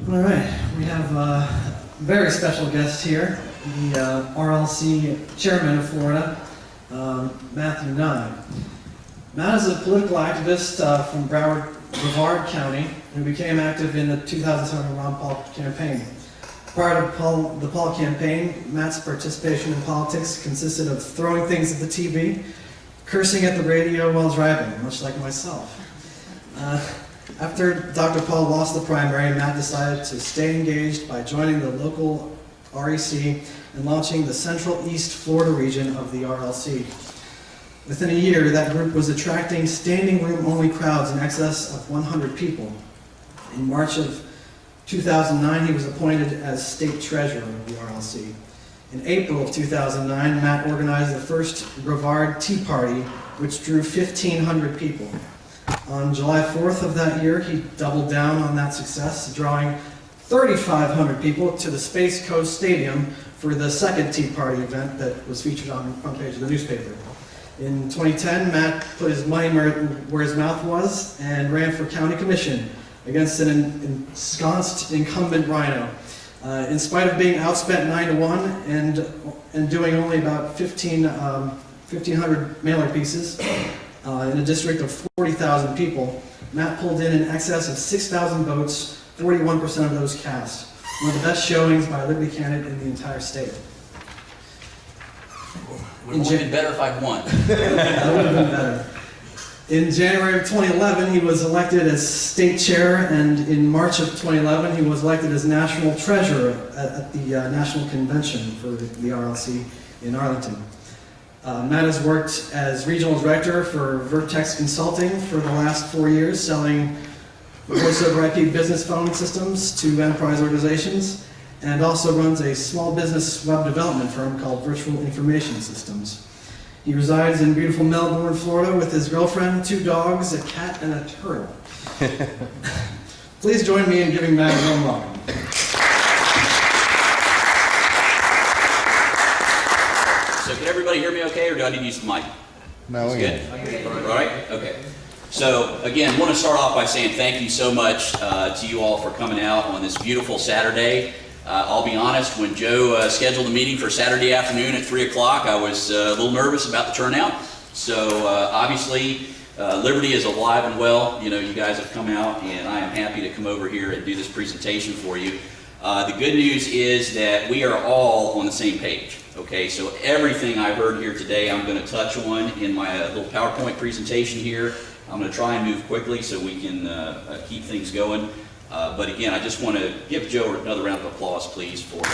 All right, we have a very special guest here, the RLC Chairman of Florida, Matthew Nye. Matt is a political activist from Brevard County who became active in the 2007 Ron Paul campaign. Prior to the Paul campaign, Matt's participation in politics consisted of throwing things at the TV, cursing at the radio while driving, much like myself. After Dr. Paul lost the primary, Matt decided to stay engaged by joining the local REC and launching the Central East Florida region of the RLC. Within a year, that group was attracting standing room only crowds in excess of 100 people. In March of 2009, he was appointed as state treasurer of the RLC. In April of 2009, Matt organized the first Brevard Tea Party, which drew 1,500 people. On July 4th of that year, he doubled down on that success, drawing 3,500 people to the Space Coast Stadium for the second Tea Party event that was featured on the front page of the newspaper. In 2010, Matt put his money where his mouth was and ran for county commission against an ensconced incumbent rhino. In spite of being outspent 9-1 and doing only about 1,500 mailer pieces in a district of 40,000 people, Matt pulled in excess of 6,000 votes, 41% of those cast. One of the best showings by a Liberty candidate in the entire state. Would have been better if I'd won. That would have been better. In January of 2011, he was elected as state chair, and in March of 2011, he was elected as national treasurer at the national convention for the RLC in Arlington. Matt has worked as regional director for Vertex Consulting for the last 4 years, selling voice over IP business phone systems to enterprise organizations, and also runs a small business web development firm called Virtual Information Systems. He resides in beautiful Melbourne, Florida with his girlfriend, 2 dogs, a cat, and a turtle. Please join me in giving Matt a warm welcome. So can everybody hear me okay, or do I need to use the mic? No, we good. All right? Okay. So again, I want to start off by saying thank you so much to you all for coming out on this beautiful Saturday. I'll be honest, when Joe scheduled the meeting for Saturday afternoon at 3 o'clock, I was a little nervous about the turnout. So obviously, Liberty is alive and well. You know, you guys have come out, and I am happy to come over here and do this presentation for you. The good news is that we are all on the same page. Okay, so everything I heard here today, I'm going to touch on in my little PowerPoint presentation here. I'm going to try and move quickly so we can keep things going. But again, I just want to give Joe another round of applause, please, for it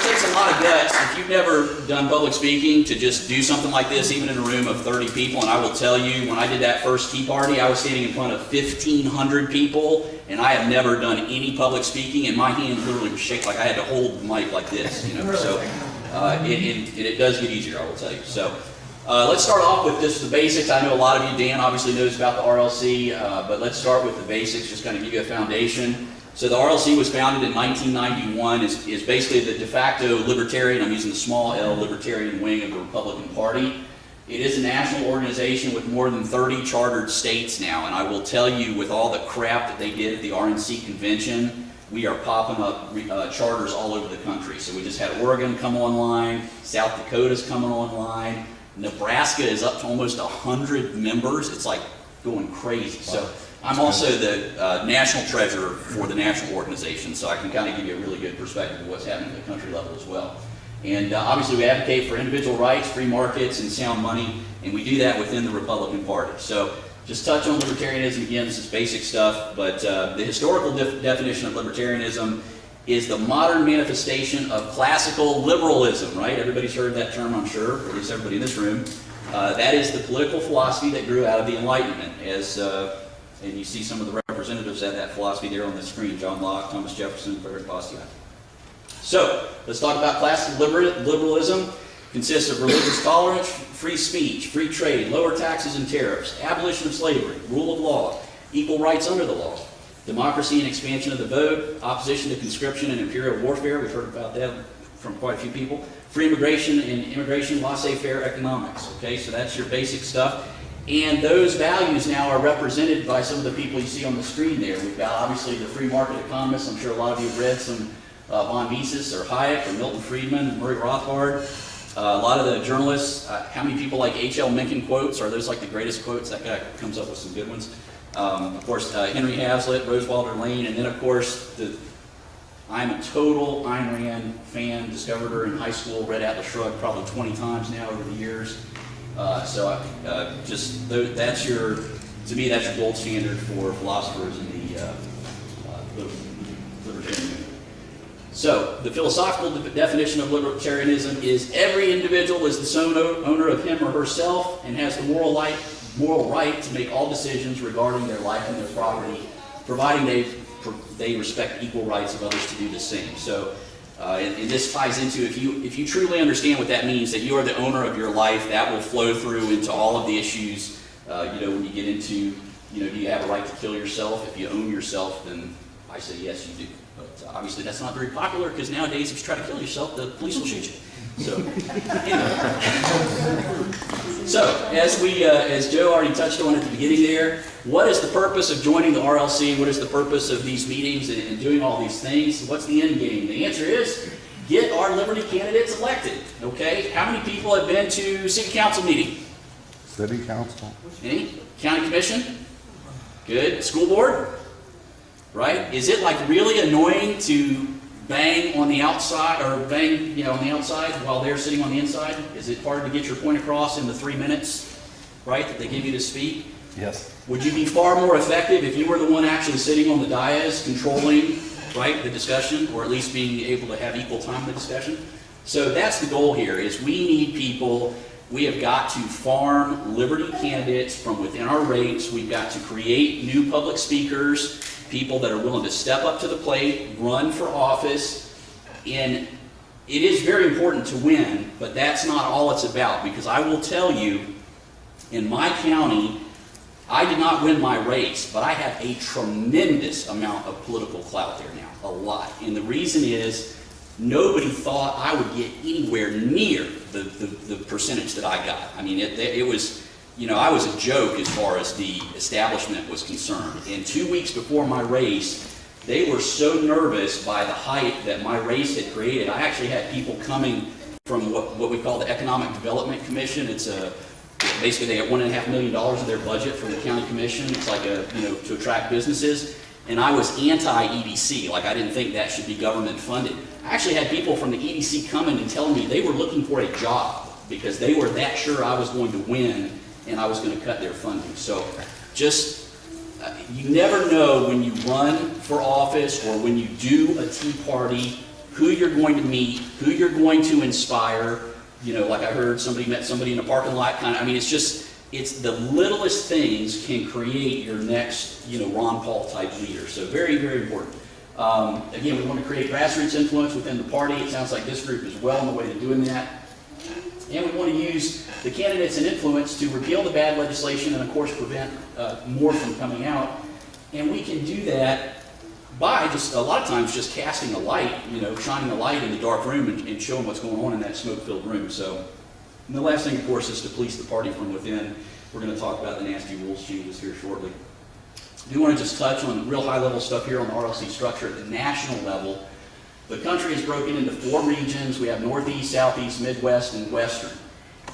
takes a lot of guts. If you've never done public speaking, to just do something like this, even in a room of 30 people, and I will tell you, when I did that first Tea Party, I was standing in front of 1,500 people, and I have never done any public speaking, and my hand literally was shaking, like I had to hold the mic like this, you know. So it does get easier, I will tell you. So. Let's start off with just the basics. I know a lot of you, Dan obviously knows about the RLC, but let's start with the basics, just kind of give you a foundation. So the RLC was founded in 1991, is basically the de facto libertarian, I'm using the small L, libertarian wing of the Republican Party. It is a national organization with more than 30 chartered states now, and I will tell you, with all the crap that they did at the RNC convention, we are popping up charters all over the country. So we just had Oregon come online, South Dakota's coming online, Nebraska is up to almost 100 members. It's like going crazy. So I'm also the national treasurer for the national organization, so I can kind of give you a really good perspective of what's happening at the country level as well. And obviously we advocate for individual rights, free markets, and sound money, and we do that within the Republican Party. So just touch on libertarianism again. This is basic stuff, but the historical definition of libertarianism is the modern manifestation of classical liberalism, right? Everybody's heard that term, I'm sure, or at least everybody in this room. That is the political philosophy that grew out of the Enlightenment, and you see some of the representatives of that philosophy there on the screen: John Locke, Thomas Jefferson, Frederick Bastiat. So, let's talk about classical liberalism. Consists of religious tolerance, free speech, free trade, lower taxes and tariffs, abolition of slavery, rule of law, equal rights under the law, democracy and expansion of the vote, opposition to conscription and imperial warfare, we've heard about that from quite a few people, free immigration and immigration, laissez-faire economics. Okay, so that's your basic stuff. And those values now are represented by some of the people you see on the screen there. We've got obviously the free market economists. I'm sure a lot of you have read some von Mises or Hayek or Milton Friedman, Murray Rothbard. A lot of the journalists, how many people like H.L. Mencken quotes? Are those like the greatest quotes? That guy comes up with some good ones. Of course, Henry Hazlitt, Roosevelt Lane, and then of course, I'm a total Ayn Rand fan, discovered her in high school, read Atlas Shrugged probably 20 times now over the years. That's your, to me, that's your gold standard for philosophers in the libertarian movement. So, the philosophical definition of libertarianism is every individual is the sole owner of him or herself and has the moral right to make all decisions regarding their life and their property, providing they respect equal rights of others to do the same. So, and this ties into, if you truly understand what that means, that you are the owner of your life, that will flow through into all of the issues, when you get into, do you have a right to kill yourself? If you own yourself, then I say yes, you do. But obviously that's not very popular, because nowadays if you try to kill yourself, the police will shoot you. So, as Joe already touched on at the beginning there, what is the purpose of joining the RLC? What is the purpose of these meetings and doing all these things? What's the end game? The answer is, get our Liberty candidates elected, okay? How many people have been to city council meeting? City council. Any? County commission? Good. School board? Right? Is it like really annoying to bang on the outside, or bang, on the outside while they're sitting on the inside? Is it hard to get your point across in the 3 minutes, right, that they give you to speak? Yes. Would you be far more effective if you were the one actually sitting on the dais controlling, right, the discussion, or at least being able to have equal time in the discussion? So that's the goal here, is we need people. We have got to farm Liberty candidates from within our ranks. We've got to create new public speakers, people that are willing to step up to the plate, run for office. And it is very important to win, but that's not all it's about, because I will tell you, in my county, I did not win my race, but I have a tremendous amount of political clout there now, a lot. And the reason is, nobody thought I would get anywhere near the percentage that I got. I mean, it was, I was a joke as far as the establishment was concerned. And 2 weeks before my race, they were so nervous by the hype that my race had created. I actually had people coming from what we call the Economic Development Commission. It's basically they get $1.5 million of their budget from the county commission. It's like to attract businesses. And I was anti-EDC, like I didn't think that should be government funded. I actually had people from the EDC coming and telling me they were looking for a job because they were that sure I was going to win and I was going to cut their funding. So just, you never know when you run for office or when you do a Tea Party, who you're going to meet, who you're going to inspire. Like I heard somebody met somebody in a parking lot, it's the littlest things can create your next, Ron Paul type leader. So very, very important. Again, we want to create grassroots influence within the party. It sounds like this group is well on the way to doing that. And we want to use the candidates and influence to repeal the bad legislation and, of course, prevent more from coming out. And we can do that by just, a lot of times, just casting a light, shining a light in the dark room and showing what's going on in that smoke-filled room. So, and the last thing, of course, is to police the party from within. We're going to talk about the nasty rules changes here shortly. I do want to just touch on real high-level stuff here on the RLC structure at the national level. The country is broken into 4 regions. We have Northeast, Southeast, Midwest, and Western.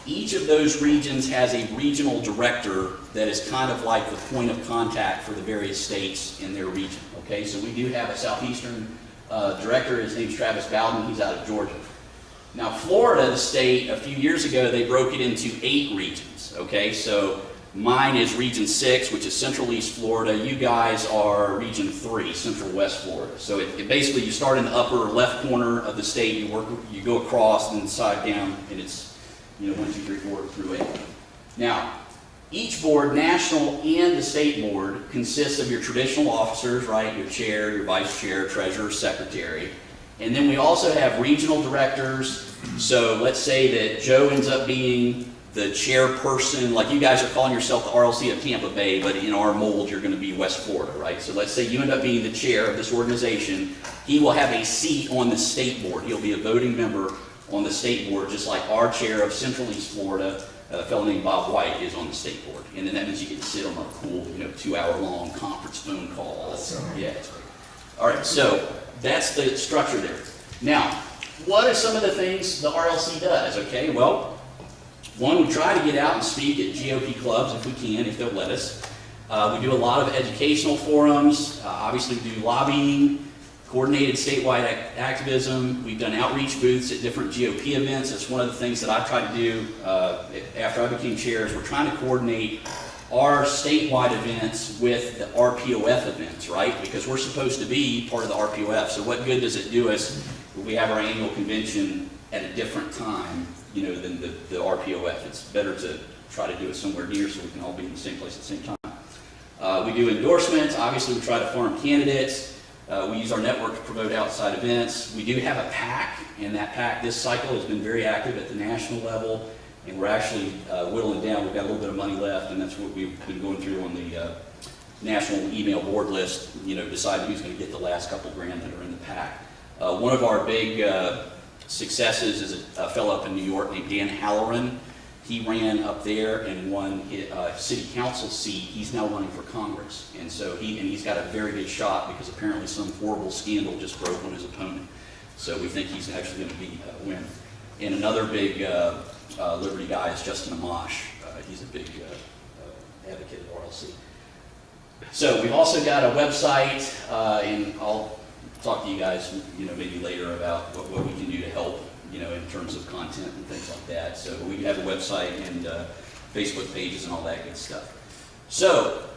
Each of those regions has a regional director that is kind of like the point of contact for the various states in their region. Okay, so we do have a Southeastern director. His name's Travis Bowden. He's out of Georgia. Now, Florida, the state, a few years ago, they broke it into 8 regions. Okay, so mine is Region 6, which is Central East Florida. You guys are Region 3, Central West Florida. So it basically, you start in the upper left corner of the state, you go across and side down, and it's 1, 2, 3, 4 through 8. Now, each board, national and the state board, consists of your traditional officers, right? Your chair, your vice chair, treasurer, secretary. And then we also have regional directors. So let's say that Joe ends up being the chairperson, like you guys are calling yourself the RLC of Tampa Bay, but in our mold you're going to be West Florida, right? So let's say you end up being the chair of this organization. He will have a seat on the state board. He'll be a voting member on the state board, just like our chair of Central East Florida a fellow named Bob White is on the state board. And then that means you get to sit on a cool, 2-hour-long conference phone call. Yeah, it's great. All right, so that's the structure there. Now, what are some of the things the RLC does? Okay, well, one, we try to get out and speak at GOP clubs if we can, if they'll let us. We do a lot of educational forums. Obviously, we do lobbying, coordinated statewide activism. We've done outreach booths at different GOP events. That's one of the things that I've tried to do after I became chair, is we're trying to coordinate our statewide events with the RPOF events, right? Because we're supposed to be part of the RPOF. So what good does it do us when we have our annual convention at a different time, than the RPOF? It's better to try to do it somewhere near so we can all be in the same place at the same time. We do endorsements. Obviously, we try to farm candidates. We use our network to promote outside events. We do have a PAC, and that PAC this cycle has been very active at the national level, and we're actually whittling down. We've got a little bit of money left, and that's what we've been going through on the national email board list, deciding who's going to get the last couple grand that are in the PAC. One of our big successes is a fellow up in New York named Dan Halloran. He ran up there and won a city council seat. He's now running for Congress. And so he's got a very good shot because apparently some horrible scandal just broke on his opponent. So we think he's actually going to win. And another big Liberty guy is Justin Amash. He's a big advocate of RLC. So we've also got a website, and I'll talk to you guys, maybe later about what we can do to help, in terms of content and things like that. So we have a website and Facebook pages and all that good stuff. So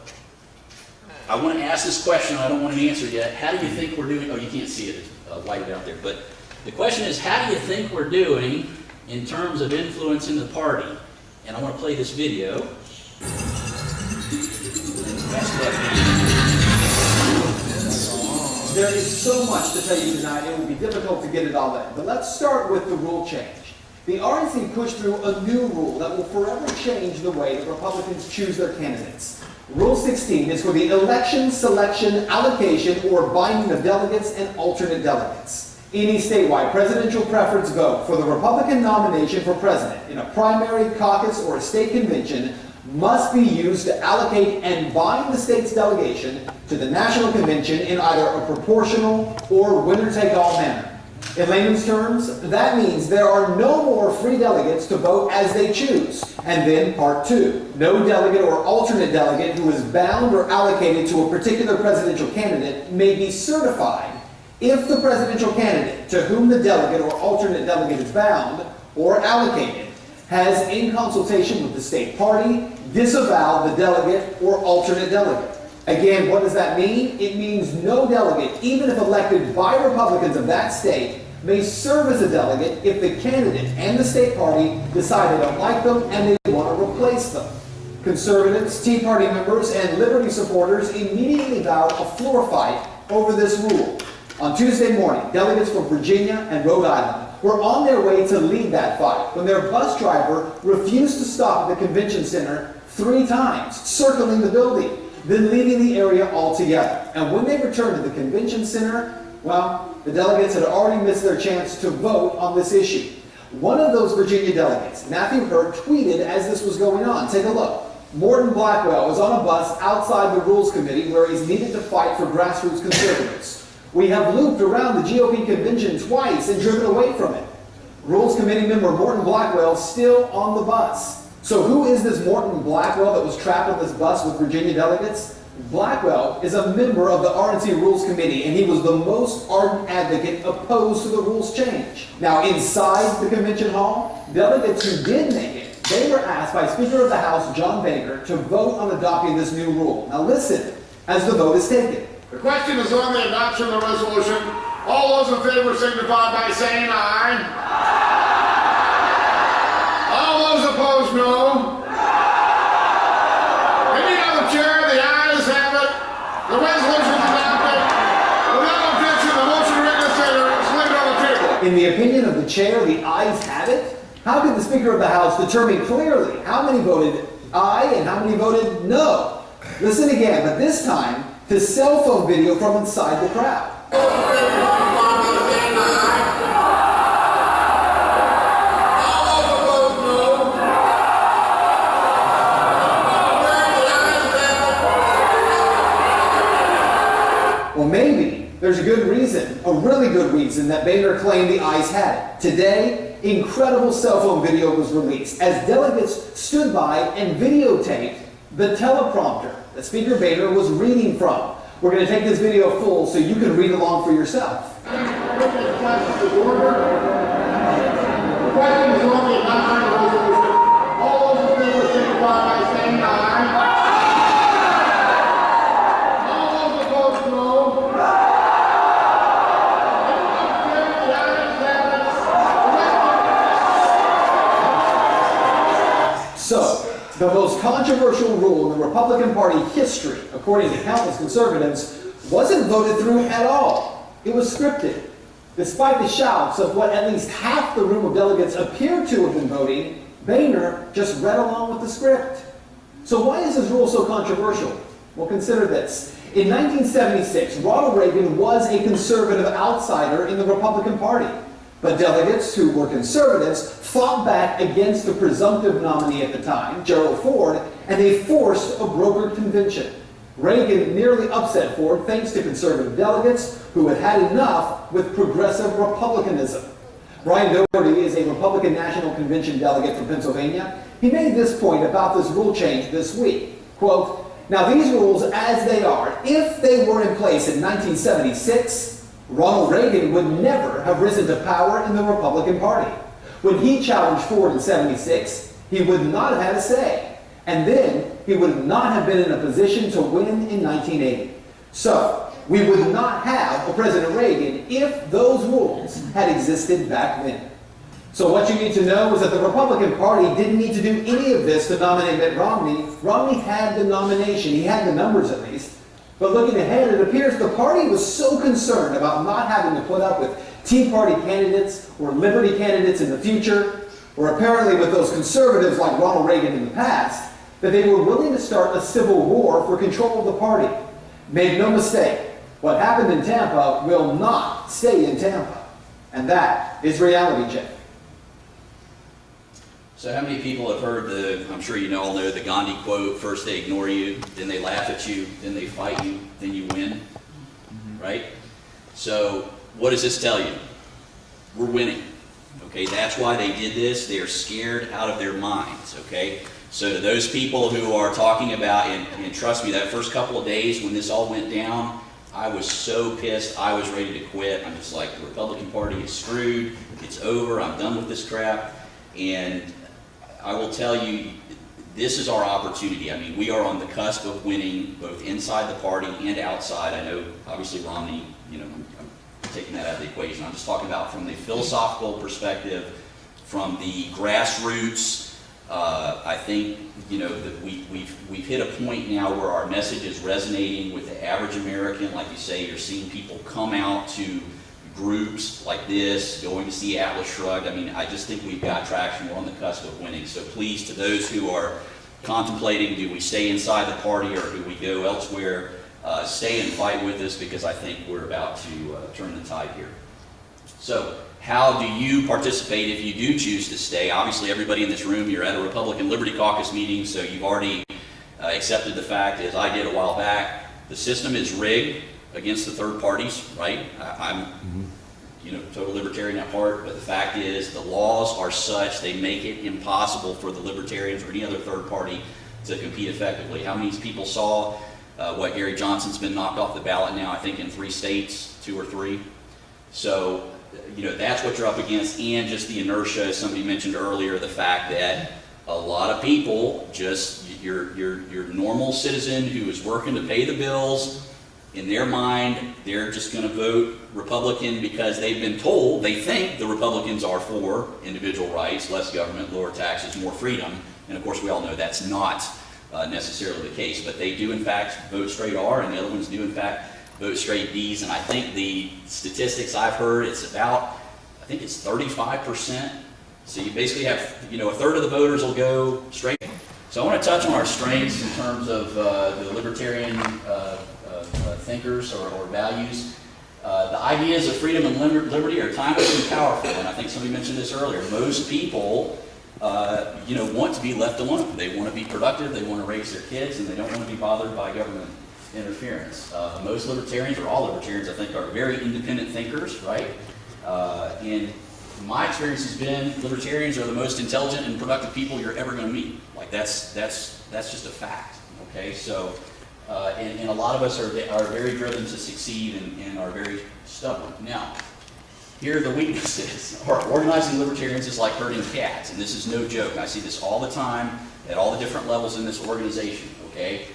I want to ask this question. I don't want an answer yet. How do you think we're doing? Oh, you can't see it. It's lighted out there. But the question is, how do you think we're doing in terms of influencing the party? And I want to play this video. There is so much to tell you tonight, it will be difficult to get it all in. But let's start with the rule change. The RNC pushed through a new rule that will forever change the way that Republicans choose their candidates. Rule 16 is for the election, selection, allocation, or binding of delegates and alternate delegates. Any statewide presidential preference vote for the Republican nomination for president in a primary, caucus, or a state convention must be used to allocate and bind the state's delegation to the national convention in either a proportional or winner-take-all manner. In layman's terms, that means there are no more free delegates to vote as they choose. And then part 2, no delegate or alternate delegate who is bound or allocated to a particular presidential candidate may be certified if the presidential candidate to whom the delegate or alternate delegate is bound or allocated has, in consultation with the state party, disavowed the delegate or alternate delegate. Again, what does that mean? It means no delegate, even if elected by Republicans of that state, may serve as a delegate if the candidate and the state party decide they don't like them and they want to replace them. Conservatives, Tea Party members, and Liberty supporters immediately vowed a floor fight over this rule. On Tuesday morning, delegates from Virginia and Rhode Island were on their way to lead that fight when their bus driver refused to stop at the convention center 3 times, circling the building, then leaving the area altogether. And when they returned to the convention center, well, the delegates had already missed their chance to vote on this issue. One of those Virginia delegates, Matthew Hurt, tweeted as this was going on. Take a look. Morton Blackwell was on a bus outside the Rules Committee where he's needed to fight for grassroots conservatives. We have looped around the GOP convention twice and driven away from it. Rules Committee member Morton Blackwell still on the bus. So who is this Morton Blackwell that was trapped on this bus with Virginia delegates? Blackwell is a member of the RNC Rules Committee, and he was the most ardent advocate opposed to the rules change. Now, inside the convention hall, delegates who did make it, they were asked by Speaker of the House John Boehner to vote on adopting this new rule. Now listen, as the vote is taken. The question is on the adoption of the resolution. All those in favor signify by saying aye. All those opposed, no. Any other chair, the ayes have it. The resolution is adopted. Without objection, the motion to reconsider is laid on the table. In the opinion of the chair, the ayes have it. How could the Speaker of the House determine clearly how many voted aye and how many voted no? Listen again, but this time to cell phone video from inside the crowd. Well, maybe there's a good reason, a really good reason, that Boehner claimed the ayes had it. Today, incredible cell phone video was released as delegates stood by and videotaped the teleprompter that Speaker Boehner was reading from. We're going to take this video full so you can read along for yourself. All those in favor signify by saying aye. All those opposed, no. So, the most controversial rule in the Republican Party history, according to countless conservatives, wasn't voted through at all. It was scripted. Despite the shouts of what at least half the room of delegates appeared to have been voting, Boehner just read along with the script. So why is this rule so controversial? Well, consider this. In 1976, Ronald Reagan was a conservative outsider in the Republican Party. But delegates who were conservatives fought back against the presumptive nominee at the time, Gerald Ford, and they forced a brokered convention. Reagan nearly upset Ford thanks to conservative delegates who had had enough with progressive republicanism. Brian Doherty is a Republican National Convention delegate from Pennsylvania. He made this point about this rule change this week. Quote, "Now these rules as they are, if they were in place in 1976, Ronald Reagan would never have risen to power in the Republican Party. When he challenged Ford in 76, he would not have had a say. And then he would not have been in a position to win in 1980. So, we would not have a President Reagan if those rules had existed back then." So what you need to know is that the Republican Party didn't need to do any of this to nominate Mitt Romney. Romney had the nomination. He had the numbers at least. But looking ahead, it appears the party was so concerned about not having to put up with Tea Party candidates or Liberty candidates in the future, or apparently with those conservatives like Ronald Reagan in the past, that they were willing to start a civil war for control of the party. Make no mistake, what happened in Tampa will not stay in Tampa. And that is reality check. So how many people have heard I'm sure you all know the Gandhi quote, first they ignore you, then they laugh at you, then they fight you, then you win, right? So what does this tell you? We're winning, okay? That's why they did this. They are scared out of their minds, okay? So to those people who are talking about, and trust me, that first couple of days when this all went down, I was so pissed, I was ready to quit. I'm just like, the Republican Party is screwed, it's over, I'm done with this crap. And I will tell you, this is our opportunity. I mean, we are on the cusp of winning both inside the party and outside. I know, obviously, Romney, I'm taking that out of the equation. I'm just talking about from the philosophical perspective, from the grassroots. I think, that we've hit a point now where our message is resonating with the average American. Like you say, you're seeing people come out to groups like this, going to see Atlas Shrugged. I mean, I just think we've got traction. We're on the cusp of winning. So please, to those who are contemplating, do we stay inside the party or do we go elsewhere, stay and fight with us, because I think we're about to turn the tide here. So how do you participate if you do choose to stay? Obviously, everybody in this room, you're at a Republican Liberty Caucus meeting, so you've already accepted the fact, as I did a while back, the system is rigged against the third parties, right? I'm total libertarian at heart, but the fact is the laws are such, they make it impossible for the libertarians or any other third party to compete effectively. How many people saw what Gary Johnson's been knocked off the ballot now, I think in 3 states, 2 or 3. So, that's what you're up against, and just the inertia, as somebody mentioned earlier, the fact that a lot of people, just your normal citizen who is working to pay the bills, in their mind, they're just going to vote Republican because they've been told, they think the Republicans are for individual rights, less government, lower taxes, more freedom. And of course, we all know that's not necessarily the case, but they do in fact vote straight R, and the other ones do in fact vote straight Ds. And I think the statistics I've heard, it's about, I think it's 35%. So you basically have, a third of the voters will go straight. So I want to touch on our strengths in terms of the libertarian thinkers or values. The ideas of freedom and liberty are timeless and powerful, and I think somebody mentioned this earlier. Most people, want to be left alone. They want to be productive, they want to raise their kids, and they don't want to be bothered by government interference. Most libertarians, or all libertarians, I think, are very independent thinkers, right? And my experience has been libertarians are the most intelligent and productive people you're ever going to meet. Like that's just a fact. Okay, so and a lot of us are very driven to succeed and are very stubborn. Now, here are the weaknesses. Organizing libertarians is like herding cats, and this is no joke. I see this all the time at all the different levels in this organization. Okay,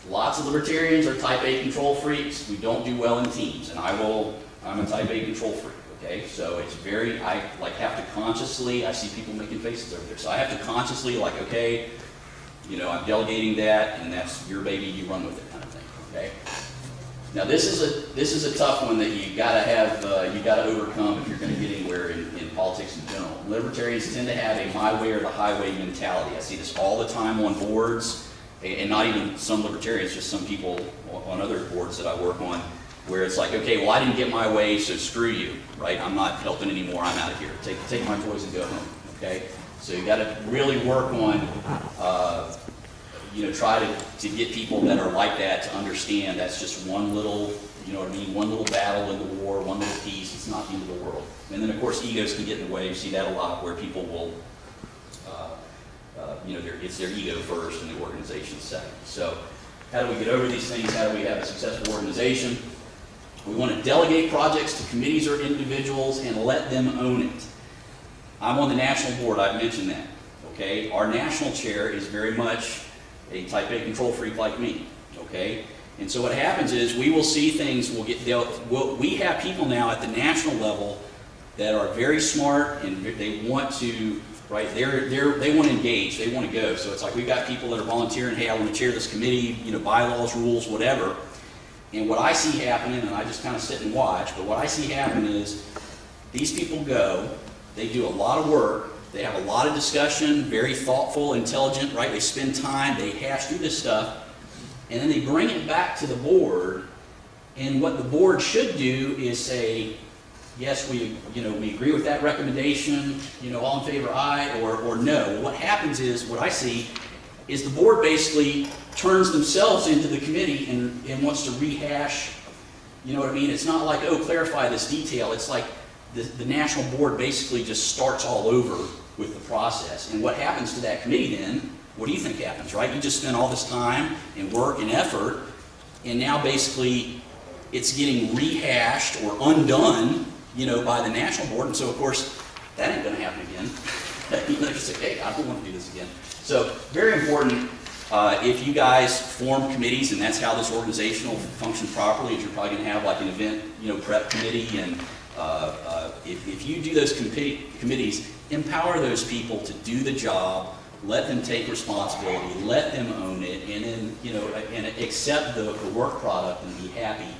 lots of libertarians are type A control freaks. We don't do well in teams, and I'm a type A control freak. Okay, so it's I have to consciously, I see people making faces over there, so I have to consciously okay, I'm delegating that, and that's your baby, you run with it kind of thing, okay? Now this is a tough one that you gotta overcome if you're gonna get anywhere in politics in general. Libertarians tend to have a my way or the highway mentality. I see this all the time on boards, and not even some libertarians, just some people on other boards that I work on, where it's like, okay, well, I didn't get my way, so screw you, right? I'm not helping anymore, I'm out of here. Take my toys and go home, okay? So you gotta really work on, try to get people that are like that to understand that's just one little, one little battle in the war, one little piece, it's not the end of the world. And then, of course, egos can get in the way. You see that a lot where people will, it's their ego first and the organization second. So how do we get over these things? How do we have a successful organization? We want to delegate projects to committees or individuals and let them own it. I'm on the national board, I've mentioned that. Okay, our national chair is very much a type A control freak like me. Okay, and so what happens is we will see things. We have people now at the national level that are very smart and they want to. Right, they want to engage, they want to go. So it's like we've got people that are volunteering. Hey, I want to chair this committee. Bylaws, rules, whatever. And what I see happening, and I just kind of sit and watch, but what I see happen is these people go, they do a lot of work, they have a lot of discussion, very thoughtful, intelligent, right? They spend time, they hash through this stuff, and then they bring it back to the board, and what the board should do is say, yes, we agree with that recommendation, all in favor, aye, or no. What happens is, what I see, is the board basically turns themselves into the committee and wants to rehash, It's not like, oh, clarify this detail. It's like the national board basically just starts all over with the process. And what happens to that committee then, what do you think happens, right? You just spent all this time and work and effort, and now basically it's getting rehashed or undone, by the national board. And so, of course, that ain't going to happen again. They're just like, hey, I don't want to do this again. So, very important. If you guys form committees, and that's how this organization will function properly, is you're probably going to have like an event, prep committee, and if you do those committees, empower those people to do the job, let them take responsibility, let them own it, and then and accept the work product and be happy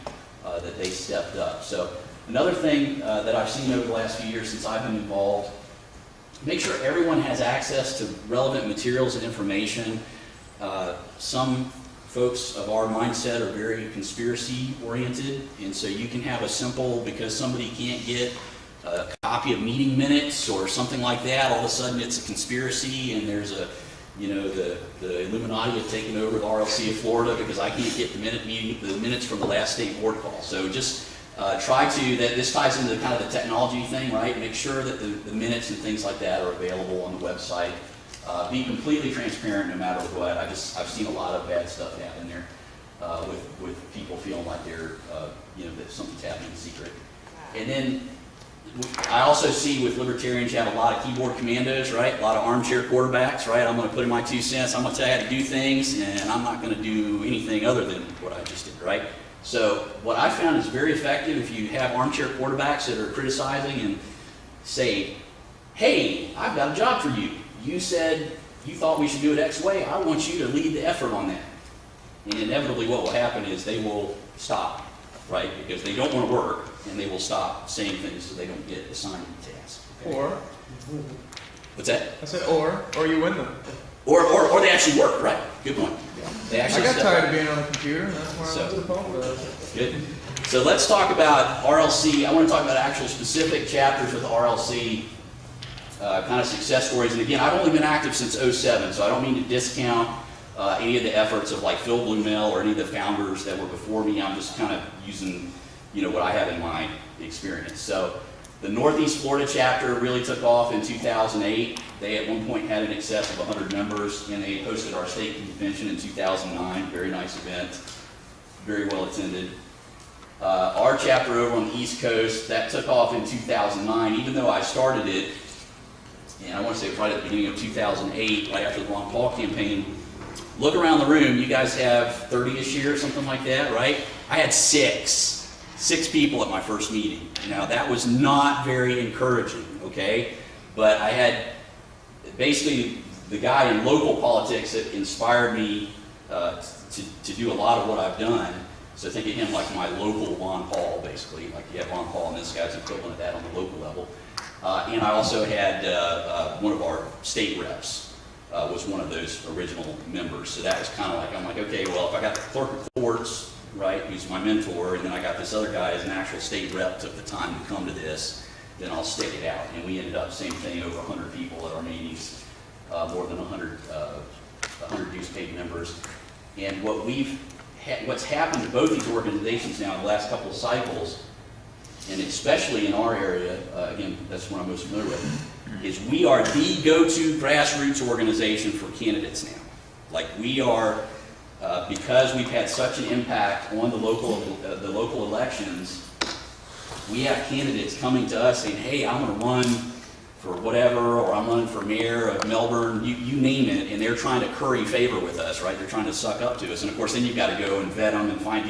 that they stepped up. So another thing that I've seen over the last few years since I've been involved, make sure everyone has access to relevant materials and information. Some folks of our mindset are very conspiracy oriented, and so you can have a simple, because somebody can't get a copy of meeting minutes or something like that, all of a sudden it's a conspiracy and there's a, the Illuminati have taken over the RLC of Florida because I can't get the minutes from the last state board call. So just try to, this ties into kind of the technology thing, right? Make sure that the minutes and things like that are available on the website. Be completely transparent no matter what. I've seen a lot of bad stuff happen there with people feeling like they're, that something's happening in secret. And then I also see with libertarians, you have a lot of keyboard commandos, right? A lot of armchair quarterbacks, right? I'm going to put in my 2 cents. I'm going to tell you how to do things, and I'm not going to do anything other than what I just did, right? So what I found is very effective if you have armchair quarterbacks that are criticizing and say, hey, I've got a job for you. You said you thought we should do it X way. I want you to lead the effort on that. And inevitably what will happen is they will stop, right? Because they don't want to work, and they will stop saying things so they don't get assigned tasks. Okay? Or, What's that? I said or you win them. Or they actually work, right? Good point. They I actually got step tired up. of being on the computer, and that's why I went to the phone with us. Good. So let's talk about RLC. I want to talk about actual specific chapters with RLC, kind of success stories. And again, I've only been active since '07, so I don't mean to discount any of the efforts of like Phil Blumell or any of the founders that were before me. I'm just kind of using, what I have in my experience. So the Northeast Florida chapter really took off in 2008. They at one point had in excess of 100 members, and they hosted our state convention in 2009. Very nice event, very well attended. Our chapter over on the East Coast, that took off in 2009, even though I started it, and I want to say right at the beginning of 2008, right after the Ron Paul campaign. Look around the room, you guys have 30-ish here, something like that, right? I had six people at my first meeting. Now, that was not very encouraging, okay? But I had basically the guy in local politics that inspired me to do a lot of what I've done. So think of him like my local Ron Paul, basically. Like you have Ron Paul, and this guy's equivalent of that on the local level. And I also had one of our state reps was one of those original members. So that was kind of like, I'm like, okay, well, if I got the clerk of courts, right, who's my mentor, and then I got this other guy as an actual state rep, took the time to come to this, then I'll stick it out. And we ended up, same thing, over 100 people at our meetings, more than 100 dues paid members. And what's happened to both these organizations now in the last couple of cycles, and especially in our area, again, that's what I'm most familiar with, is we are the go-to grassroots organization for candidates now. Like we are, because we've had such an impact on the local elections, we have candidates coming to us saying, hey, I'm going to run for whatever, or I'm running for mayor of Melbourne, you name it, and they're trying to curry favor with us, right? They're trying to suck up to us. And of course, then you've got to go and vet them and find,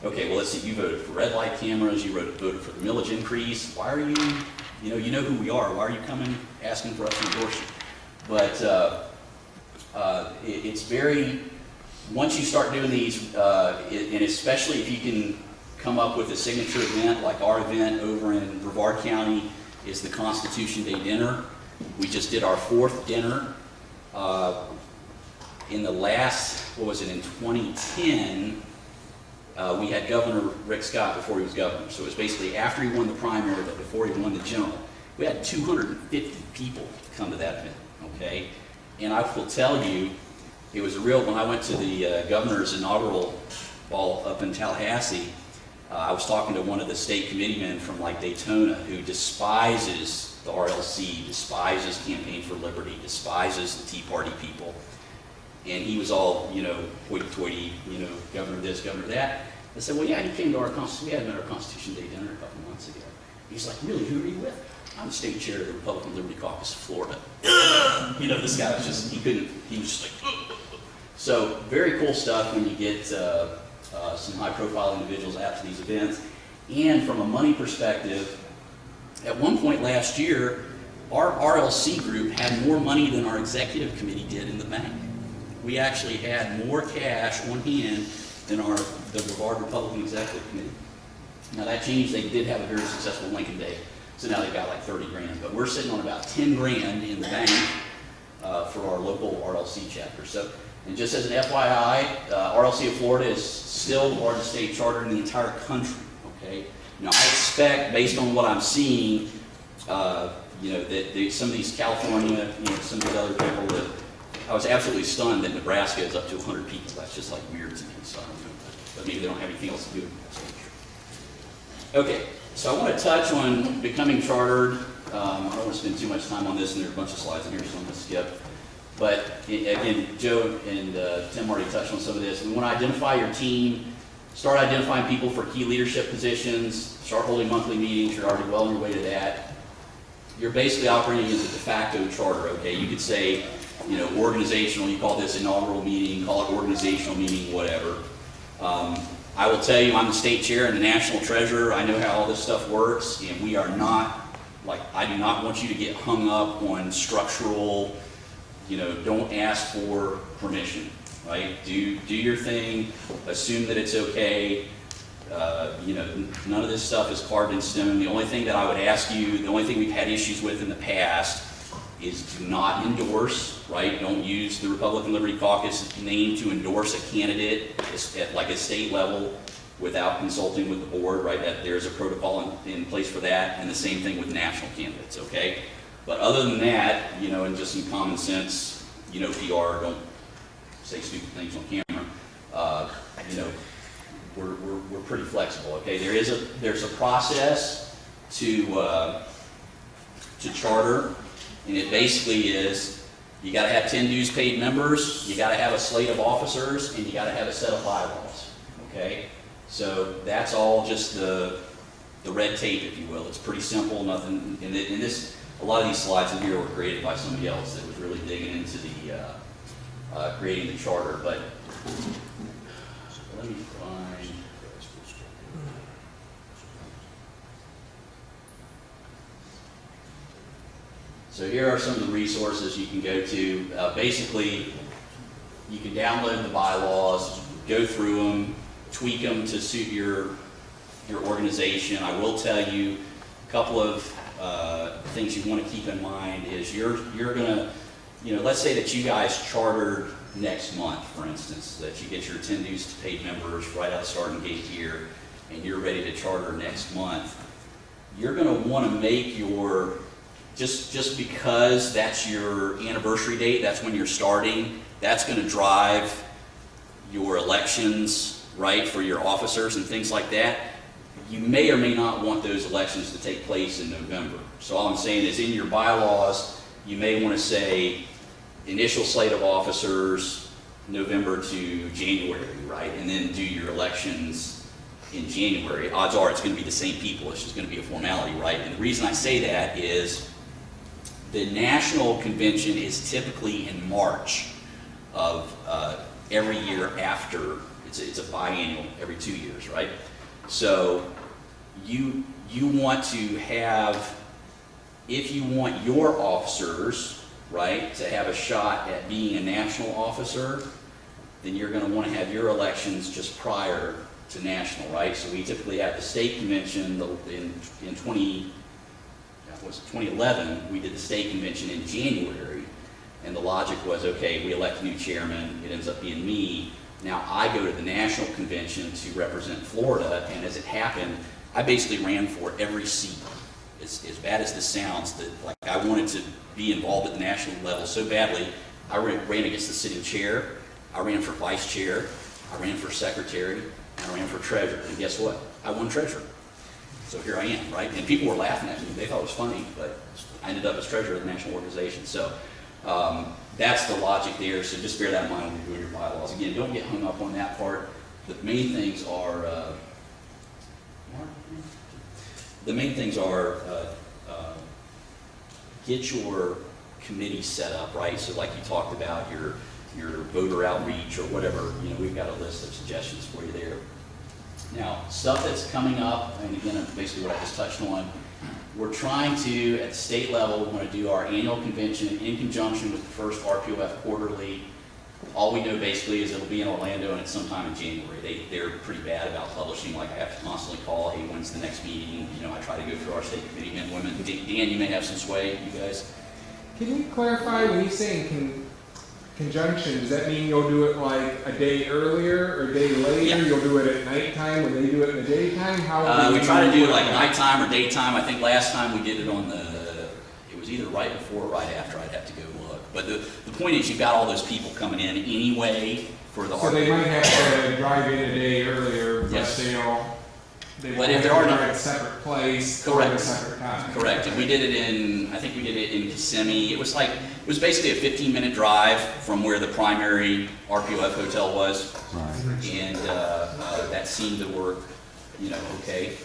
okay, well, let's see, you voted for red light cameras, you voted for the millage increase. Why are you, you know who we are. Why are you coming asking for us to endorse you? But it's very, once you start doing these, and especially if you can come up with a signature event like our event over in Brevard County, is the Constitution Day dinner. We just did our 4th dinner. In the last, in 2010, we had Governor Rick Scott before he was governor. So it was basically after he won the primary, but before he won the general. We had 250 people come to that event, okay? And I will tell you, it was a real, when I went to the governor's inaugural ball up in Tallahassee, I was talking to one of the state committeemen from like Daytona who despises the RLC, despises Campaign for Liberty, despises the Tea Party people. And he was all, hoity-toity, governor this, governor that. I said, well, yeah, he came to our Constitution, we had him at our Constitution Day dinner a couple months ago. He's like, really, who are you with? I'm the state chair of the Republican Liberty Caucus of Florida. This guy was just, he was just like, ugh. So very cool stuff when you get some high-profile individuals out to these events. And from a money perspective, at one point last year, our RLC group had more money than our executive committee did in the bank. We actually had more cash on hand than the Brevard Republican Executive Committee. Now that changed, they did have a very successful Lincoln Day, so now they've got like 30 grand, but we're sitting on about 10 grand in the bank for our local RLC chapter. So, and just as an FYI, RLC of Florida is still the largest state charter in the entire country, okay? Now I expect, based on what I'm seeing, that some of these California, some of these other people that, I was absolutely stunned that Nebraska is up to 100 people. That's just like weird to me, so I don't know, but maybe they don't have anything else to do. Okay, so I want to touch on becoming chartered. I don't want to spend too much time on this, and there are a bunch of slides in here, so I'm going to skip. But again, Joe and Tim already touched on some of this. We want to identify your team, start identifying people for key leadership positions, start holding monthly meetings. You're already well on your way to that. You're basically operating as a de facto charter, okay? You could say, organizational, you call this inaugural meeting, call it organizational meeting, whatever. I will tell you, I'm the state chair and the national treasurer. I know how all this stuff works, and we are not, I do not want you to get hung up on structural, don't ask for permission, right? Do your thing, assume that it's okay. None of this stuff is carved in stone. The only thing that I would ask you, the only thing we've had issues with in the past is do not endorse, right? Don't use the Republican Liberty Caucus name to endorse a candidate at like a state level without consulting with the board, right? There's a protocol in place for that, and the same thing with national candidates, okay? But other than that, and just some common sense, PR, don't say stupid things on camera, you know, we're pretty flexible. Okay, there's a process to charter, and it basically is you got to have 10 dues paid members, you got to have a slate of officers, and you got to have a set of bylaws. Okay, so that's all just the red tape, if you will. It's pretty simple. Nothing. And this, a lot of these slides in here were created by somebody else that was really digging into the creating the charter. But let me find. So here are some of the resources you can go to. Basically, you can download the bylaws, go through them, tweak them to suit your organization. I will tell you a couple of things you want to keep in mind is you're gonna, you know, let's say that you guys chartered next month, for instance, that you get your 10 dues paid members right out of the starting gate here, and you're ready to charter next month. You're gonna want to make your just because that's your anniversary date, that's when you're starting, that's going to drive your elections, right, for your officers and things like that. You may or may not want those elections to take place in November. So all I'm saying is in your bylaws, you may want to say initial slate of officers, November to January, right, and then do your elections in January. Odds are it's going to be the same people, it's just going to be a formality, right? And the reason I say that is the national convention is typically in March of every year after. It's a biannual, every 2 years, right? So you want to have, if you want your officers, right, to have a shot at being a national officer, then you're going to want to have your elections just prior to national, right? So we typically have the state convention in 2011, we did the state convention in January, and the logic was, okay, we elect a new chairman, it ends up being me. Now I go to the national convention to represent Florida, and as it happened, I basically ran for every seat. As bad as this sounds, that like I wanted to be involved at the national level so badly, I ran against the sitting chair, I ran for vice chair, I ran for secretary, and I ran for treasurer, and guess what? I won treasurer. So here I am, right? And people were laughing at me. They thought it was funny, but I ended up as treasurer of the national organization. So that's the logic there. So just bear that in mind when you're doing your bylaws. Again, don't get hung up on that part. The main things are get your committee set up, right? So like you talked about your voter outreach or whatever. You know, we've got a list of suggestions for you there. Now, stuff that's coming up, and again, basically what I just touched on, we're trying to, at the state level, we want to do our annual convention in conjunction with the first RPOF quarterly. All we know basically is it'll be in Orlando and it's sometime in January. They're pretty bad about publishing, like I have to constantly call, hey, when's the next meeting? You know, I try to go through our state committee men and women. Dan, you may have some sway, you guys. Can you clarify when you say in conjunction, does that mean you'll do it like a day earlier or a day later? Yeah. You'll do it at nighttime when they do it in the daytime? How we try to do it like nighttime or daytime. I think last time we did it on it was either right before or right after. I'd have to go look. But the point is you've got all those people coming in anyway for the So they might have to drive in a day earlier, but yes. they But won't if there have are to no- drive at a separate place or Correct. at a separate time. Correct. And we did it I think we did it in Kissimmee. It was basically a 15-minute drive from where the primary RPOF hotel was. Right. And that seemed to work, you know, okay.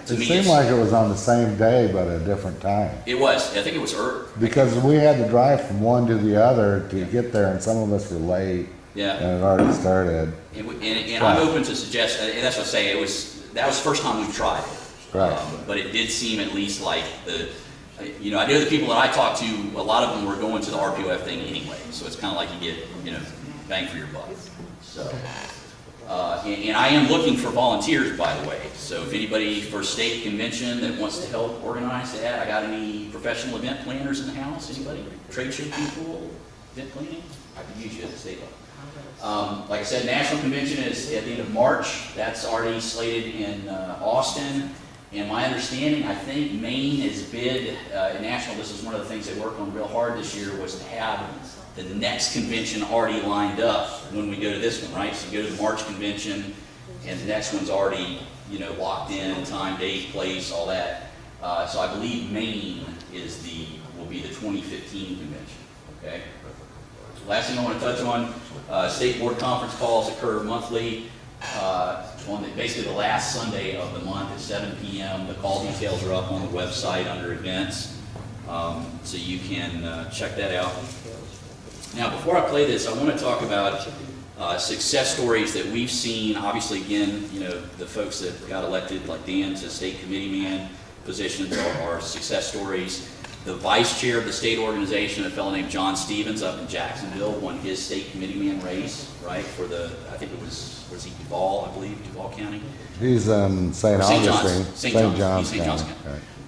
To It me, seemed like it was on the same day, but a different time. it was. I think it was early. Because we had to drive from one to the other to get there, and some of us were late, Yeah. and it already started. And I'm open to suggest, and that's what I say, that was the first time we've tried it. Right. But it did seem at least like you know, I know the people that I talked to, a lot of them were going to the RPOF thing anyway, so it's kind of like you get, you know, bang for your buck. So, and I am looking for volunteers, by the way, so if anybody for state convention that wants to help organize that, I got any professional event planners in the house, anybody? Trade show people, event planning? I could use you at the state level. Like I said, national convention is at the end of March. That's already slated in Austin. And my understanding, I think Maine is bid in national. This is one of the things they worked on real hard this year, was to have the next convention already lined up when we go to this one, right? So you go to the March convention, and the next one's already, locked in, time, date, place, all that. So I believe Maine will be the 2015 convention, okay? Last thing I want to touch on, state board conference calls occur monthly on basically the last Sunday of the month at 7 p.m. The call details are up on the website under events, so you can check that out. Now, before I play this, I want to talk about success stories that we've seen. Obviously, again, the folks that got elected, like Dan, to state committee man positions are success stories. The vice chair of the state organization, a fellow named John Stevens up in Jacksonville, won his state committee man race, right, for I think it was he Duval, I believe, Duval County? He's in St. Augustine. St. John's. He's St. John's County.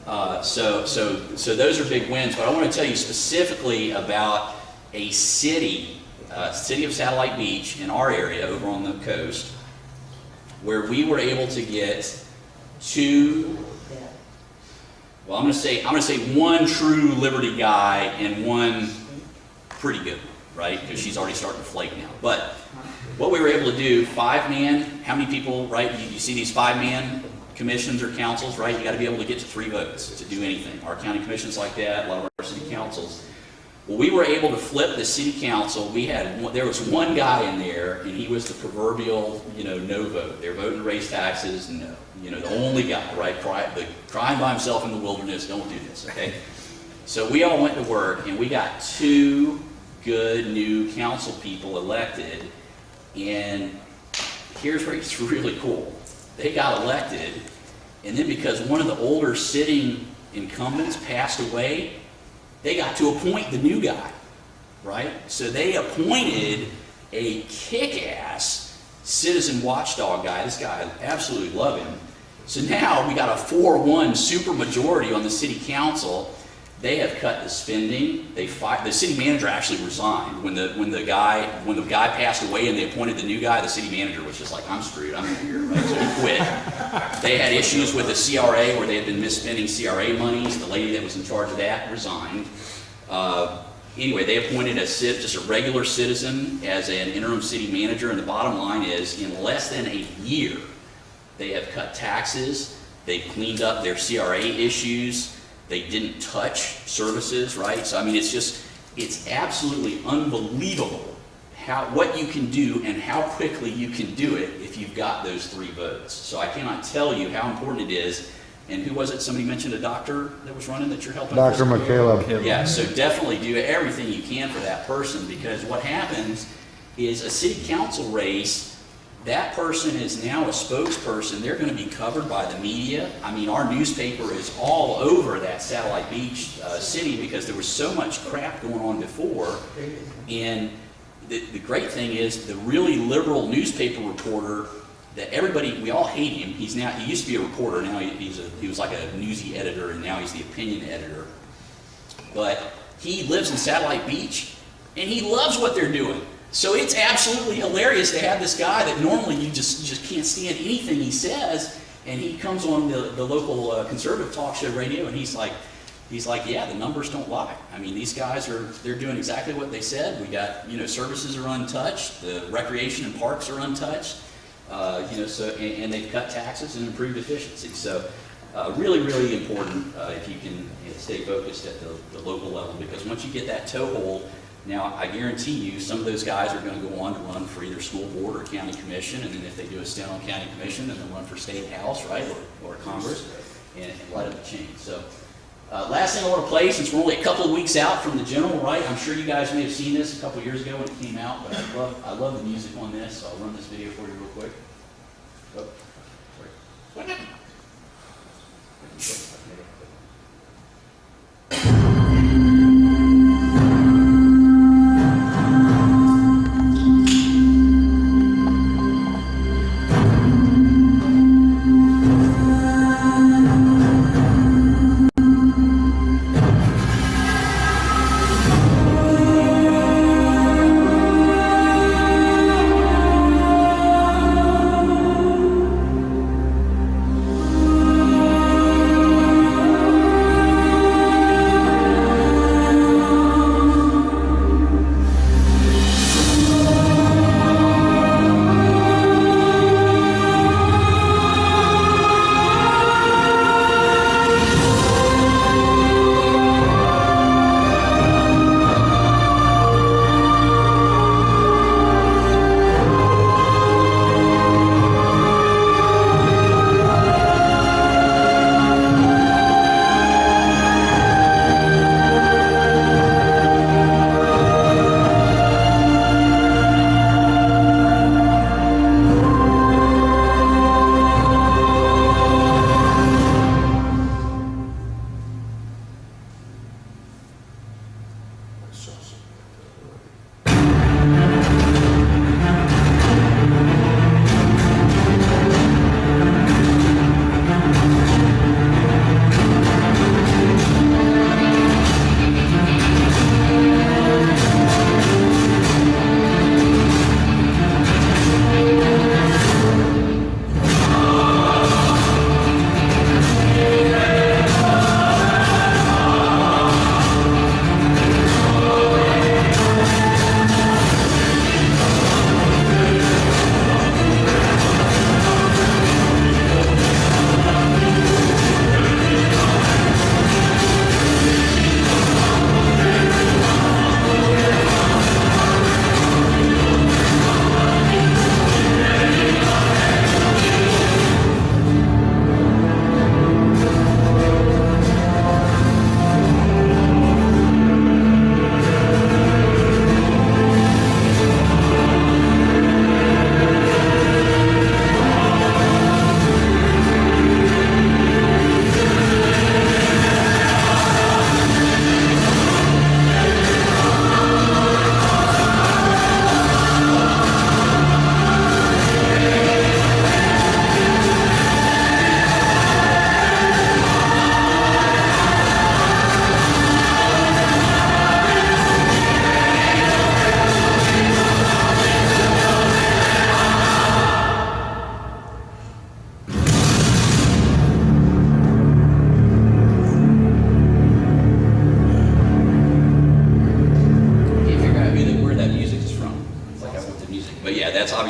Right. So those are big wins, but I want to tell you specifically about a city of Satellite Beach in our area over on the coast, where we were able to get two, well, I'm going to say one true Liberty guy and one pretty good, right? Because she's already starting to flake now. But what we were able to do, 5-man, how many people, right? You see these 5-man commissions or councils, right? You got to be able to get to 3 votes to do anything. Our county commissions like that, a lot of our city councils. Well, we were able to flip the city council. There was one guy in there, and he was the proverbial, no vote. They're voting to raise taxes, no. The only guy, right? Crying by himself in the wilderness, don't do this, okay? So we all went to work, and we got 2 good new council people elected, and here's where it's really cool. They got elected, and then because one of the older sitting incumbents passed away, they got to appoint the new guy, right? So they appointed a kick-ass citizen watchdog guy. This guy, I absolutely love him. So now we got a 4-1 super majority on the city council. They have cut the spending. The city manager actually resigned when the guy passed away and they appointed the new guy. The city manager was just like, I'm screwed. I'm here, right? So he quit. They had issues with the CRA where they had been misspending CRA monies. The lady that was in charge of that resigned. Anyway, they appointed just a regular citizen as an interim city manager. And the bottom line is, in less than a year, they have cut taxes. They've cleaned up their CRA issues. They didn't touch services, right? So, I mean, it's absolutely unbelievable what you can do and how quickly you can do it if you've got those 3 votes. So I cannot tell you how important it is. And who was it? Somebody mentioned a doctor that was running that you're helping? Dr. McCaleb. Yeah, so definitely do everything you can for that person, because what happens is a city council race, that person is now a spokesperson. They're going to be covered by the media. I mean, our newspaper is all over that Satellite Beach city because there was so much crap going on before. And the great thing is the really liberal newspaper reporter that we all hate him. He used to be a reporter. Now he was like a newsy editor, and now he's the opinion editor. But he lives in Satellite Beach, and he loves what they're doing. So it's absolutely hilarious to have this guy that normally you just can't stand anything he says, and he comes on the local conservative talk show radio, and he's like, yeah, the numbers don't lie. I mean, these guys they're doing exactly what they said. We got, services are untouched, the recreation and parks are untouched, and they've cut taxes and improved efficiency. So really, really important if you can stay focused at the local level, because once you get that toehold. Now, I guarantee you some of those guys are going to go on to run for either school board or county commission, and then if they do a stint on county commission, then they'll run for state house, right, or Congress, and light up the chain. So, last thing I want to play, since we're only a couple of weeks out from the general, right, I'm sure you guys may have seen this a couple of years ago when it came out, but I love the music on this, so I'll run this video for you real quick. Oh, sorry. What happened?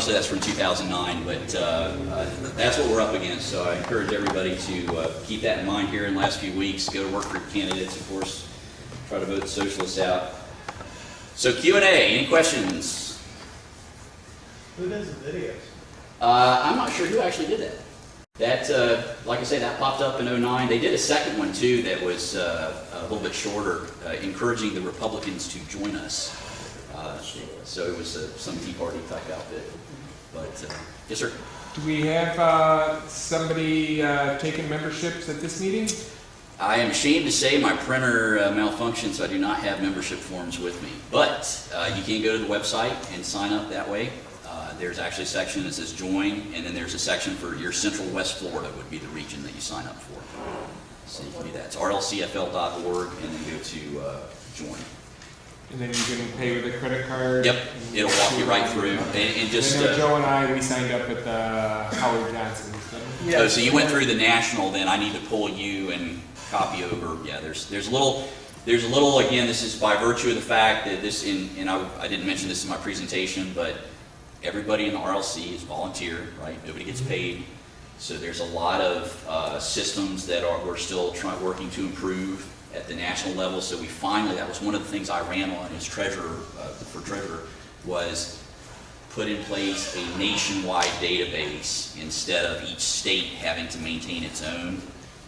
obviously that's from 2009, but that's what we're up against. So I encourage everybody to keep that in mind here in the last few weeks. Go to work group candidates, of course. Try to vote the socialists out. So Q&A, any questions? Who does the videos? I'm not sure who actually did that. That, like I say, that popped up in 2009. They did a second one too that was a little bit shorter, encouraging the Republicans to join us. So it was some Tea Party type outfit. But yes, sir. Do we have somebody taking memberships at this meeting? I am ashamed to say my printer malfunctioned, so I do not have membership forms with me. But you can go to the website and sign up that way. There's actually a section that says join, and then there's a section for your Central West Florida would be the region that you sign up for. So you can do that. It's rlcfl.org, and then go to join. And then you can pay with a credit card? Yep, it'll walk you right through. And just I know Joe and I, we signed up at the Howard Johnson's. oh, so you went through the national, then I need to pull you and copy over. Yeah, there's a little, again, this is by virtue of the fact that this, and I didn't mention this in my presentation, but everybody in the RLC is volunteer, right? Nobody gets paid. So there's a lot of systems that we're still working to improve at the national level. So we finally, that was one of the things I ran on as treasurer, was put in place a nationwide database instead of each state having to maintain its own.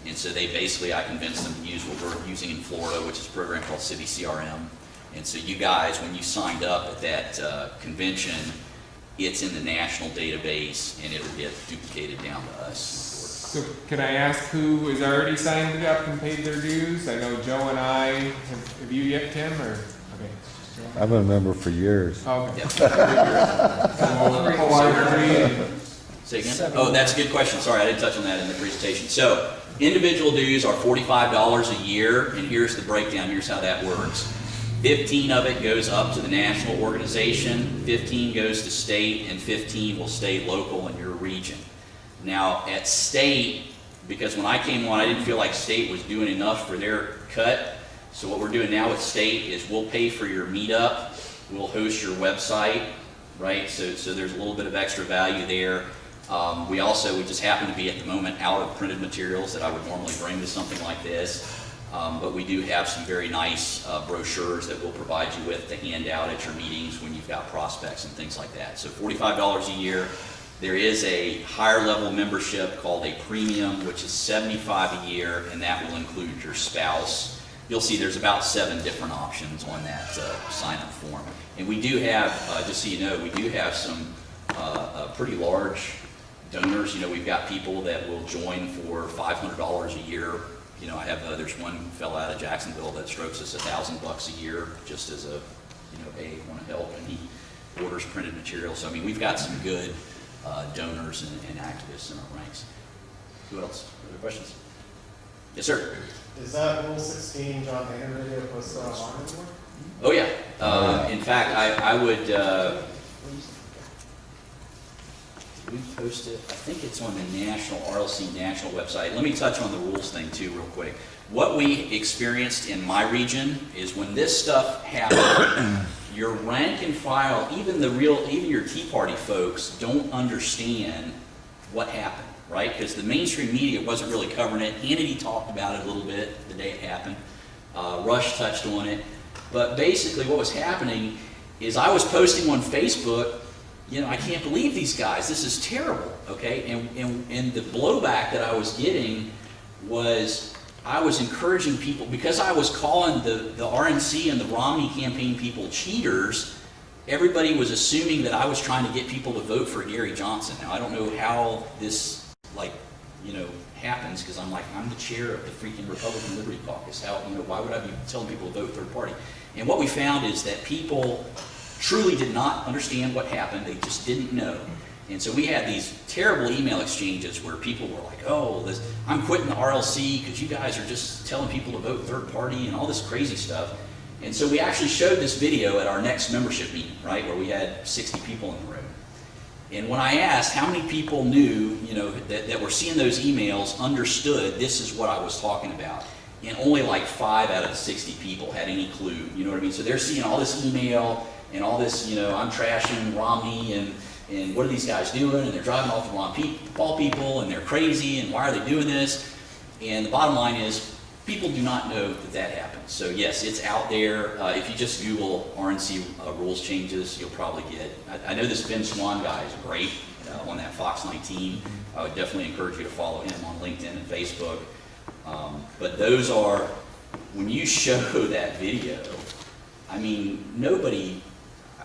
And so they basically, I convinced them to use what we're using in Florida, which is a program called City CRM. And so you guys, when you signed up at that convention, it's in the national database and it'll get duplicated down to us. So can I ask who has already signed up and paid their dues? I know Joe and I, have you yet, Tim, or? Okay. I've been a member for years. Okay. Yep. Say again? Oh, that's a good question. Sorry, I didn't touch on that in the presentation. So individual dues are $45 a year, and here's the breakdown. Here's how that works. 15 of it goes up to the national organization, 15 goes to state, and 15 will stay local in your region. Now, at state, because when I came on, I didn't feel like state was doing enough for their cut. So what we're doing now with state is we'll pay for your meetup, we'll host your website, right? So there's a little bit of extra value there. We just happen to be at the moment out of printed materials that I would normally bring to something like this. But we do have some very nice brochures that we'll provide you with to hand out at your meetings when you've got prospects and things like that. So $45 a year. There is a higher level membership called a premium, which is $75 a year, and that will include your spouse. You'll see there's about 7 different options on that sign-up form. And we do have, just so you know, we do have some pretty large donors. You know, we've got people that will join for $500 a year. You know, I have there's one fellow out of Jacksonville that strokes us $1,000 a year just as a, hey, want to help, and he orders printed material. So I mean, we've got some good donors and activists in our ranks. Who else? Other questions? Yes, sir. Is that Rule 16 John Boehner video posted online anymore? Oh yeah. In fact, I would. We posted, I think it's on the national RLC national website. Let me touch on the rules thing too real quick. What we experienced in my region is when this stuff happened, your rank and file, even your Tea Party folks don't understand what happened, right? Because the mainstream media wasn't really covering it. Hannity talked about it a little bit the day it happened. Rush touched on it. But basically what was happening is I was posting on Facebook, I can't believe these guys. This is terrible, okay? And the blowback that I was getting was I was encouraging people, because I was calling the RNC and the Romney campaign people cheaters, everybody was assuming that I was trying to get people to vote for Gary Johnson. Now, I don't know how this, happens, because I'm the chair of the freaking Republican Liberty Caucus. Why would I be telling people to vote third party? And what we found is that people truly did not understand what happened. They just didn't know. And so we had these terrible email exchanges where people were like, I'm quitting the RLC because you guys are just telling people to vote third party and all this crazy stuff. And so we actually showed this video at our next membership meeting, right, where we had 60 people in the room. And when I asked how many people knew, that were seeing those emails, understood this is what I was talking about, and only like 5 out of the 60 people had any clue, you know what I mean? So they're seeing all this email and all this, I'm trashing Romney and and what are these guys doing, and they're driving off the wrong ball people, and they're crazy, and why are they doing this? And the bottom line is, people do not know that that happens. So yes, it's out there. If you just Google RNC rules changes, you'll probably get, I know this Ben Swan guy is great on that Fox 19. I would definitely encourage you to follow him on LinkedIn and Facebook. But those are, when you show that video, I mean, nobody,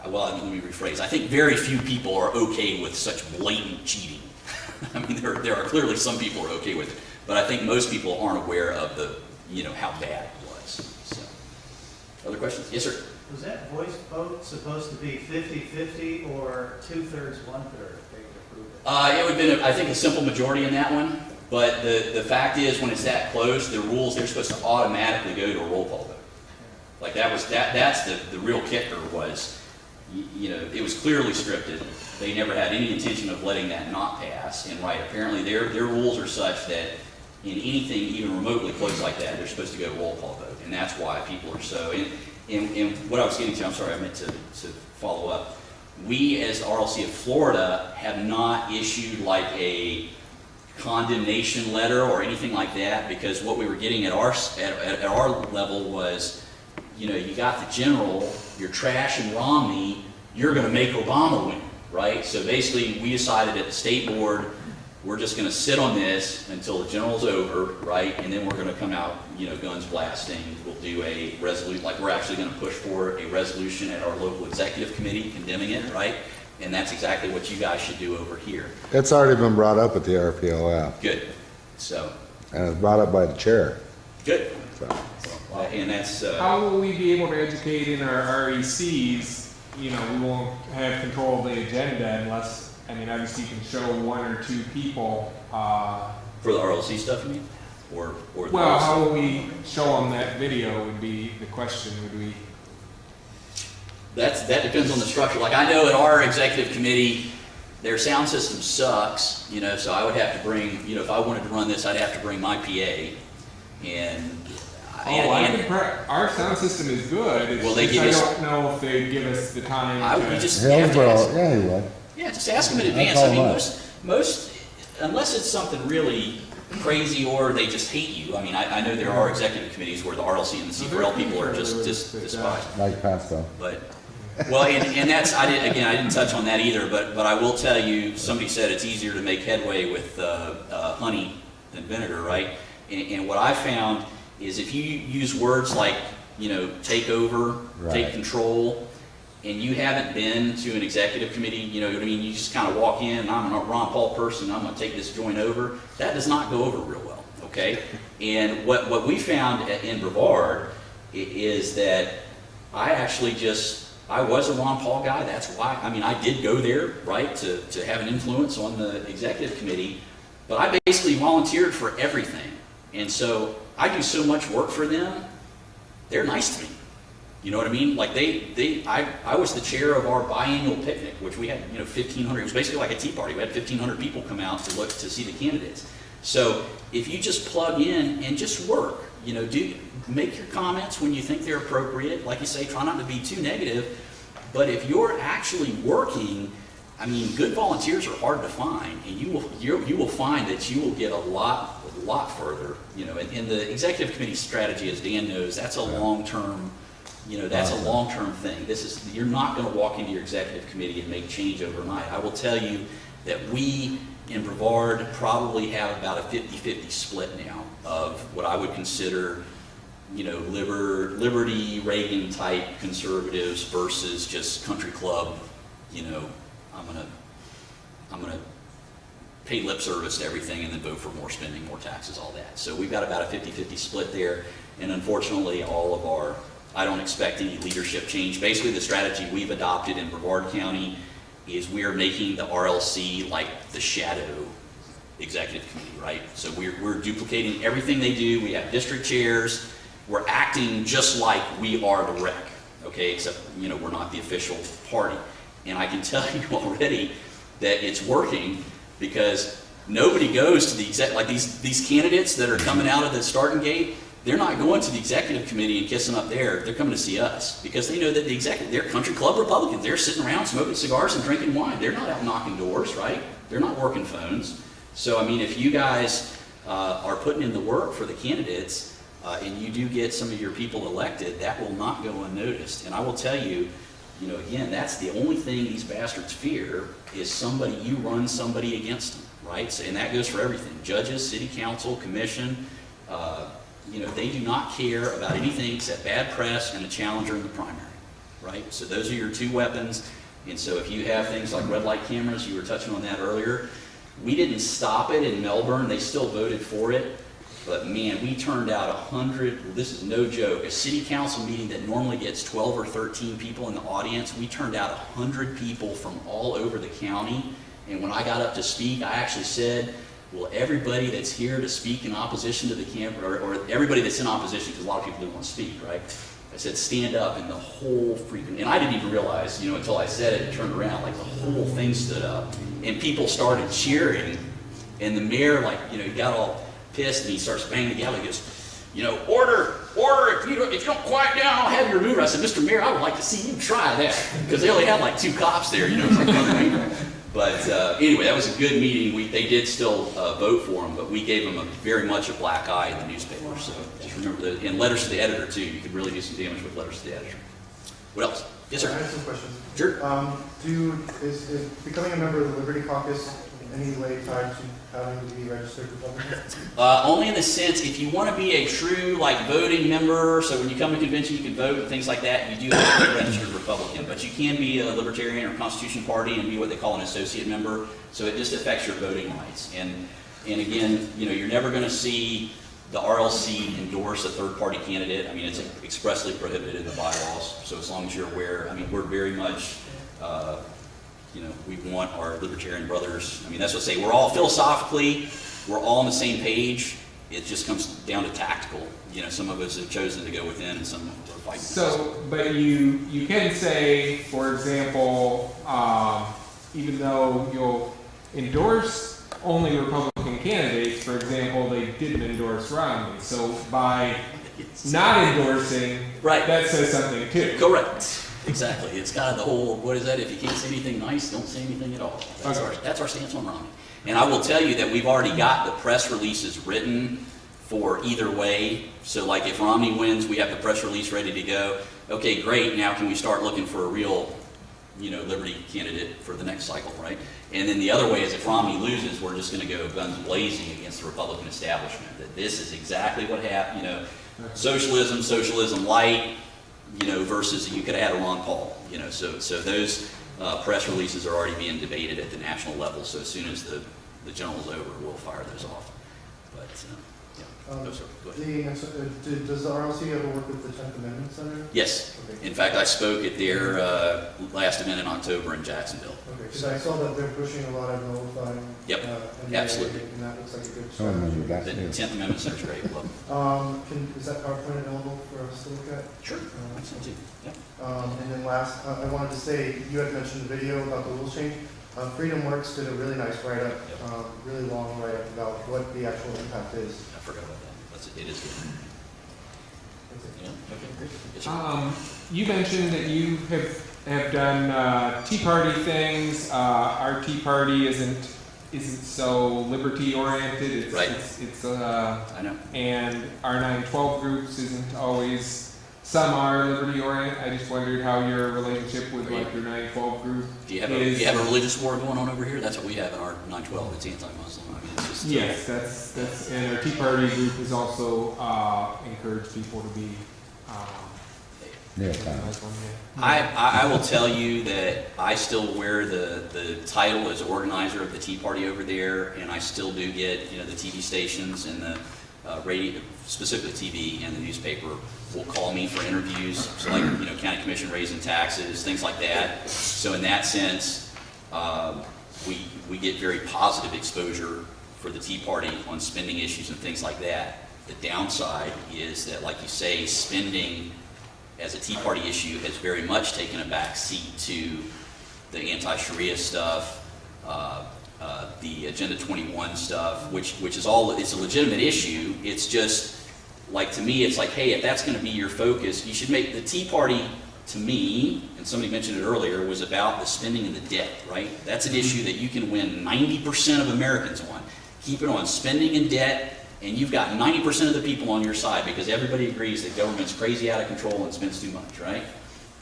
well, let me rephrase. I think very few people are okay with such blatant cheating. I mean, there are clearly some people who are okay with it, but I think most people aren't aware of the, how bad it was. So, other questions? Yes, sir. Was that voice vote supposed to be 50-50 or 2/3, 1/3 if they approve it? It would have been, I think, a simple majority in that one, but the fact is, when it's that close, the rules, they're supposed to automatically go to a roll call vote. Like that's the real kicker was, it was clearly scripted. They never had any intention of letting that not pass. And right, apparently their rules are such that in anything even remotely close like that, they're supposed to go roll call vote. And that's why people are so, and what I was getting to, I'm sorry, I meant to follow up. We, as the RLC of Florida, have not issued like a condemnation letter or anything like that, because what we were getting at our level was, you got the general, you're trashing Romney, you're going to make Obama win, right? So basically, we decided at the state board, we're just going to sit on this until the general's over, right? And then we're going to come out, guns blasting. We'll do a resolution, like we're actually going to push for a resolution at our local executive committee condemning it, right? And that's exactly what you guys should do over here. It's already been brought up at the RPLF. Good. So. And it's brought up by the chair. Good. So. And that's. How will we be able to educate in our RECs? We won't have control of the agenda unless, obviously you can show one or two people. For the RLC stuff, you mean? Or well, how will we show them that video would be the question. Would we? That depends on the structure. Like I know at our executive committee, their sound system sucks, so I would have to bring, if I wanted to run this, I'd have to bring my PA. And our sound system is good. It's well, they just, give us, I don't know if they give us the time. We just Yeah, have to ask. yeah, he would. Yeah, just ask them in advance. That's I mean, all most, unless it's something really crazy or they just hate you. I mean, I know there are executive committees where the RLC and the C4L people are just despised. Like Pasco. But, well, and that's, I didn't touch on that either, but I will tell you, somebody said it's easier to make headway with honey than vinegar, right? And what I found is if you use words like, take over, Right. take control, and you haven't been to an executive committee, you know what I mean? You just kind of walk in, and I'm a Ron Paul person, I'm going to take this joint over. That does not go over real well, okay? And what we found in Brevard is that I actually I was a Ron Paul guy. That's why, I did go there, right, to have an influence on the executive committee, but I basically volunteered for everything. And so I do so much work for them, they're nice to me. You know what I mean? Like I was the chair of our biannual picnic, which we had, 1,500. It was basically like a tea party. We had 1,500 people come out to see the candidates. So if you just plug in and just work, make your comments when you think they're appropriate. Like you say, try not to be too negative. But if you're actually working, good volunteers are hard to find, and you will find that you will get a lot further. And the executive committee strategy, as Dan knows, that's a long-term. That's a long-term thing. You're not going to walk into your executive committee and make change overnight. I will tell you that we in Brevard probably have about a 50-50 split now of what I would consider, Liberty Reagan type conservatives versus just country club, I'm gonna pay lip service to everything and then vote for more spending, more taxes, all that. So we've got about a 50-50 split there, and unfortunately I don't expect any leadership change. Basically, the strategy we've adopted in Brevard County is we're making the RLC like the shadow executive committee, right? So we're duplicating everything they do. We have district chairs. We're acting just like we are the rec, okay? Except, we're not the official party. And I can tell you already that it's working because nobody goes to the like these candidates that are coming out of the starting gate, they're not going to the executive committee and kissing up there. They're coming to see us because they know that the executive, they're country club Republicans. They're sitting around smoking cigars and drinking wine. They're not out knocking doors, right? They're not working phones. So, I mean, if you guys are putting in the work for the candidates and you do get some of your people elected, that will not go unnoticed. And I will tell you, again, that's the only thing these bastards fear is somebody, you run somebody against them, right? So, and that goes for everything. Judges, city council, commission, they do not care about anything except bad press and a challenger in the primary, right? So those are your two weapons. And so if you have things like red light cameras, you were touching on that earlier, we didn't stop it in Melbourne. They still voted for it. But man, we turned out 100, this is no joke, a city council meeting that normally gets 12 or 13 people in the audience, we turned out 100 people from all over the county. And when I got up to speak, I actually said, well, everybody that's here to speak in opposition to the camp, or everybody that's in opposition, because a lot of people didn't want to speak, right? I said, stand up, and the whole freaking, and I didn't even realize, until I said it and turned around, like the whole thing stood up, and people started cheering, and the mayor, he got all pissed, and he starts banging the gavel, he goes, order, if you don't quiet down, I'll have you removed. I said, Mr. Mayor, I would like to see you try that, because they only had like 2 cops there, But anyway, that was a good meeting. They did still vote for him, but we gave him very much a black eye in the newspaper. So just remember that. And letters to the editor, too. You could really do some damage with letters to the editor. What else? Yes, sir. I have some questions. Sure. Is becoming a member of the Liberty Caucus in any way tied to having to be registered Republican? Only in the sense, if you want to be a true, voting member, so when you come to convention, you can vote and things like that, you do have to be a registered Republican. But you can be a Libertarian or Constitution Party and be what they call an associate member, so it just affects your voting rights. And again, you're never going to see the RLC endorse a third-party candidate. I mean, it's expressly prohibited in the bylaws, so as long as you're aware, we're very much... we want our libertarian brothers. That's what I say. We're all philosophically, we're all on the same page. It just comes down to tactical. Some of us have chosen to go within and some are fighting. So, but you can say, for example, even though you'll endorse only Republican candidates, for example, they didn't endorse Romney. So by not endorsing, right, that says something too. Correct. Exactly. It's kind of the whole, what is that? If you can't say anything nice, don't say anything at all. That's our stance on Romney. And I will tell you that we've already got the press releases written for either way. So if Romney wins, we have the press release ready to go. Okay, great. Now can we start looking for a real, Liberty candidate for the next cycle, right? And then the other way is if Romney loses, we're just going to go guns blazing against the Republican establishment. That this is exactly what happened, socialism light, versus you could have had a Ron Paul, so those press releases are already being debated at the national level. So as soon as the general's over, we'll fire those off. But no, sir. Go ahead. Does the RLC ever work with the 10th Amendment Center? Yes. Okay. In fact, I spoke at their last event in October in Jacksonville. Okay, because I saw that they're pushing a lot of notifying. Yep, absolutely. And that looks like a good I strategy. remember that. The 10th Amendment Center's great. Love it. Is that PowerPoint available for us to look at? Sure. Absolutely. Yep. And then last, I wanted to say, you had mentioned the video about the rules change. Freedom Works did a really nice write-up, really long write-up about what the actual impact is. I forgot about that. It is good. Yeah. Okay. Great. Yes, sir. You mentioned that you have done Tea Party things. Our Tea Party isn't so liberty oriented. Right. It's I know. and our 912 groups isn't always. Some are liberty oriented. I just wondered how your relationship with your 912 group Do you have a religious war going on over here? That's what we have in our 912. It's anti-Muslim. It's just yes, that's and our Tea Party group has also encouraged people to be. I will tell you that I still wear the title as organizer of the Tea Party over there, and I still do get the TV stations and the radio, specifically TV and the newspaper will call me for interviews, so county commission raising taxes, things like that. So in that sense, we get very positive exposure for the Tea Party on spending issues and things like that. The downside is that, like you say, spending as a Tea Party issue has very much taken a back seat to the anti-Sharia stuff, the Agenda 21 stuff, which is all, it's a legitimate issue. It's just like to me, it's like, hey, if that's going to be your focus, you should make the Tea Party, to me, and somebody mentioned it earlier, was about the spending and the debt, right? That's an issue that you can win 90% of Americans on. Keep it on spending and debt, and you've got 90% of the people on your side, because everybody agrees that government's crazy out of control and spends too much, right?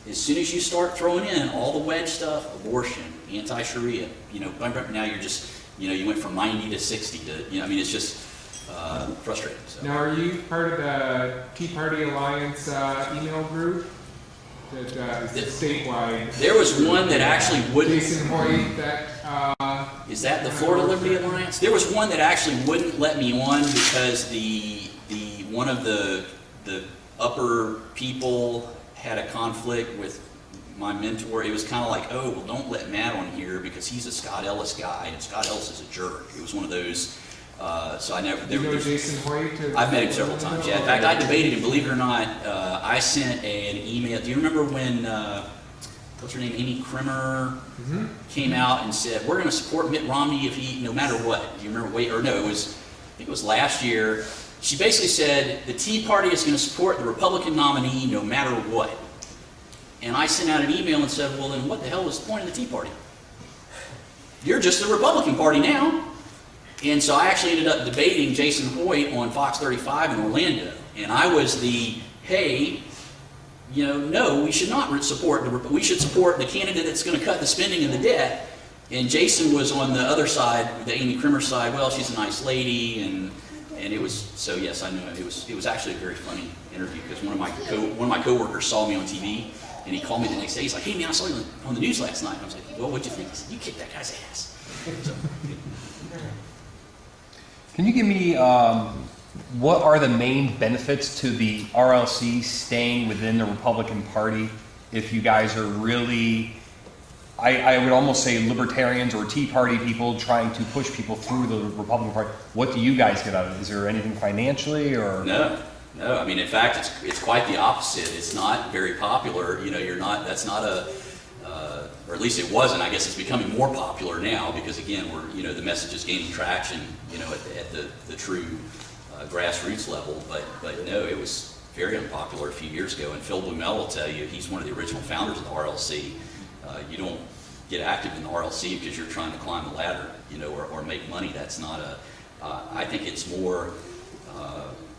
As soon as you start throwing in all the wedge stuff, abortion, anti-Sharia, now you're just, you went from 90 to 60 to, I mean, it's just frustrating. So. Now, are you part of the Tea Party Alliance email group? That is statewide. There was one that actually wouldn't. Jason Hoyt, that. Is that the Florida Liberty Alliance? There was one that actually wouldn't let me on because one of the upper people had a conflict with my mentor. It was kind of like, oh, well, don't let Matt on here because he's a Scott Ellis guy, and Scott Ellis is a jerk. It was one of those. So I never. You know Jason Hoyt? I've met him several times. Yeah, in fact, I debated him. Believe it or not, I sent an email. Do you remember when what's her name, Amy Krimmer, came out and said we're going to support Mitt Romney if he, no matter what? Do you remember? I think it was last year. She basically said the Tea Party is going to support the Republican nominee no matter what. And I sent out an email and said, well, then what the hell was the point of the Tea Party? You're just the Republican Party now. And so I actually ended up debating Jason Hoyt on Fox 35 in Orlando. And I was hey, no, we should not support we should support the candidate that's going to cut the spending and the debt. And Jason was on the other side, the Amy Krimmer side. Well, she's a nice lady, and it was, so yes, I know it was actually a very funny interview because one of my coworkers saw me on TV, and he called me the next day. He's like, hey man, I saw you on the news last night. And I was like, well, what'd you think? He said, you kicked that guy's ass. So, Can you give me what are the main benefits to the RLC staying within the Republican Party if you guys are really, I would almost say libertarians or Tea Party people trying to push people through the Republican Party? What do you guys get out of it? Is there anything financially or? No. I mean, in fact, it's quite the opposite. It's not very popular. That's not a, or at least it wasn't. I guess it's becoming more popular now because again, the message is gaining traction, at the true grassroots level. But no, it was very unpopular a few years ago. And Phil Blumel will tell you, he's one of the original founders of the RLC. You don't get active in the RLC because you're trying to climb the ladder, or make money. That's not I think it's more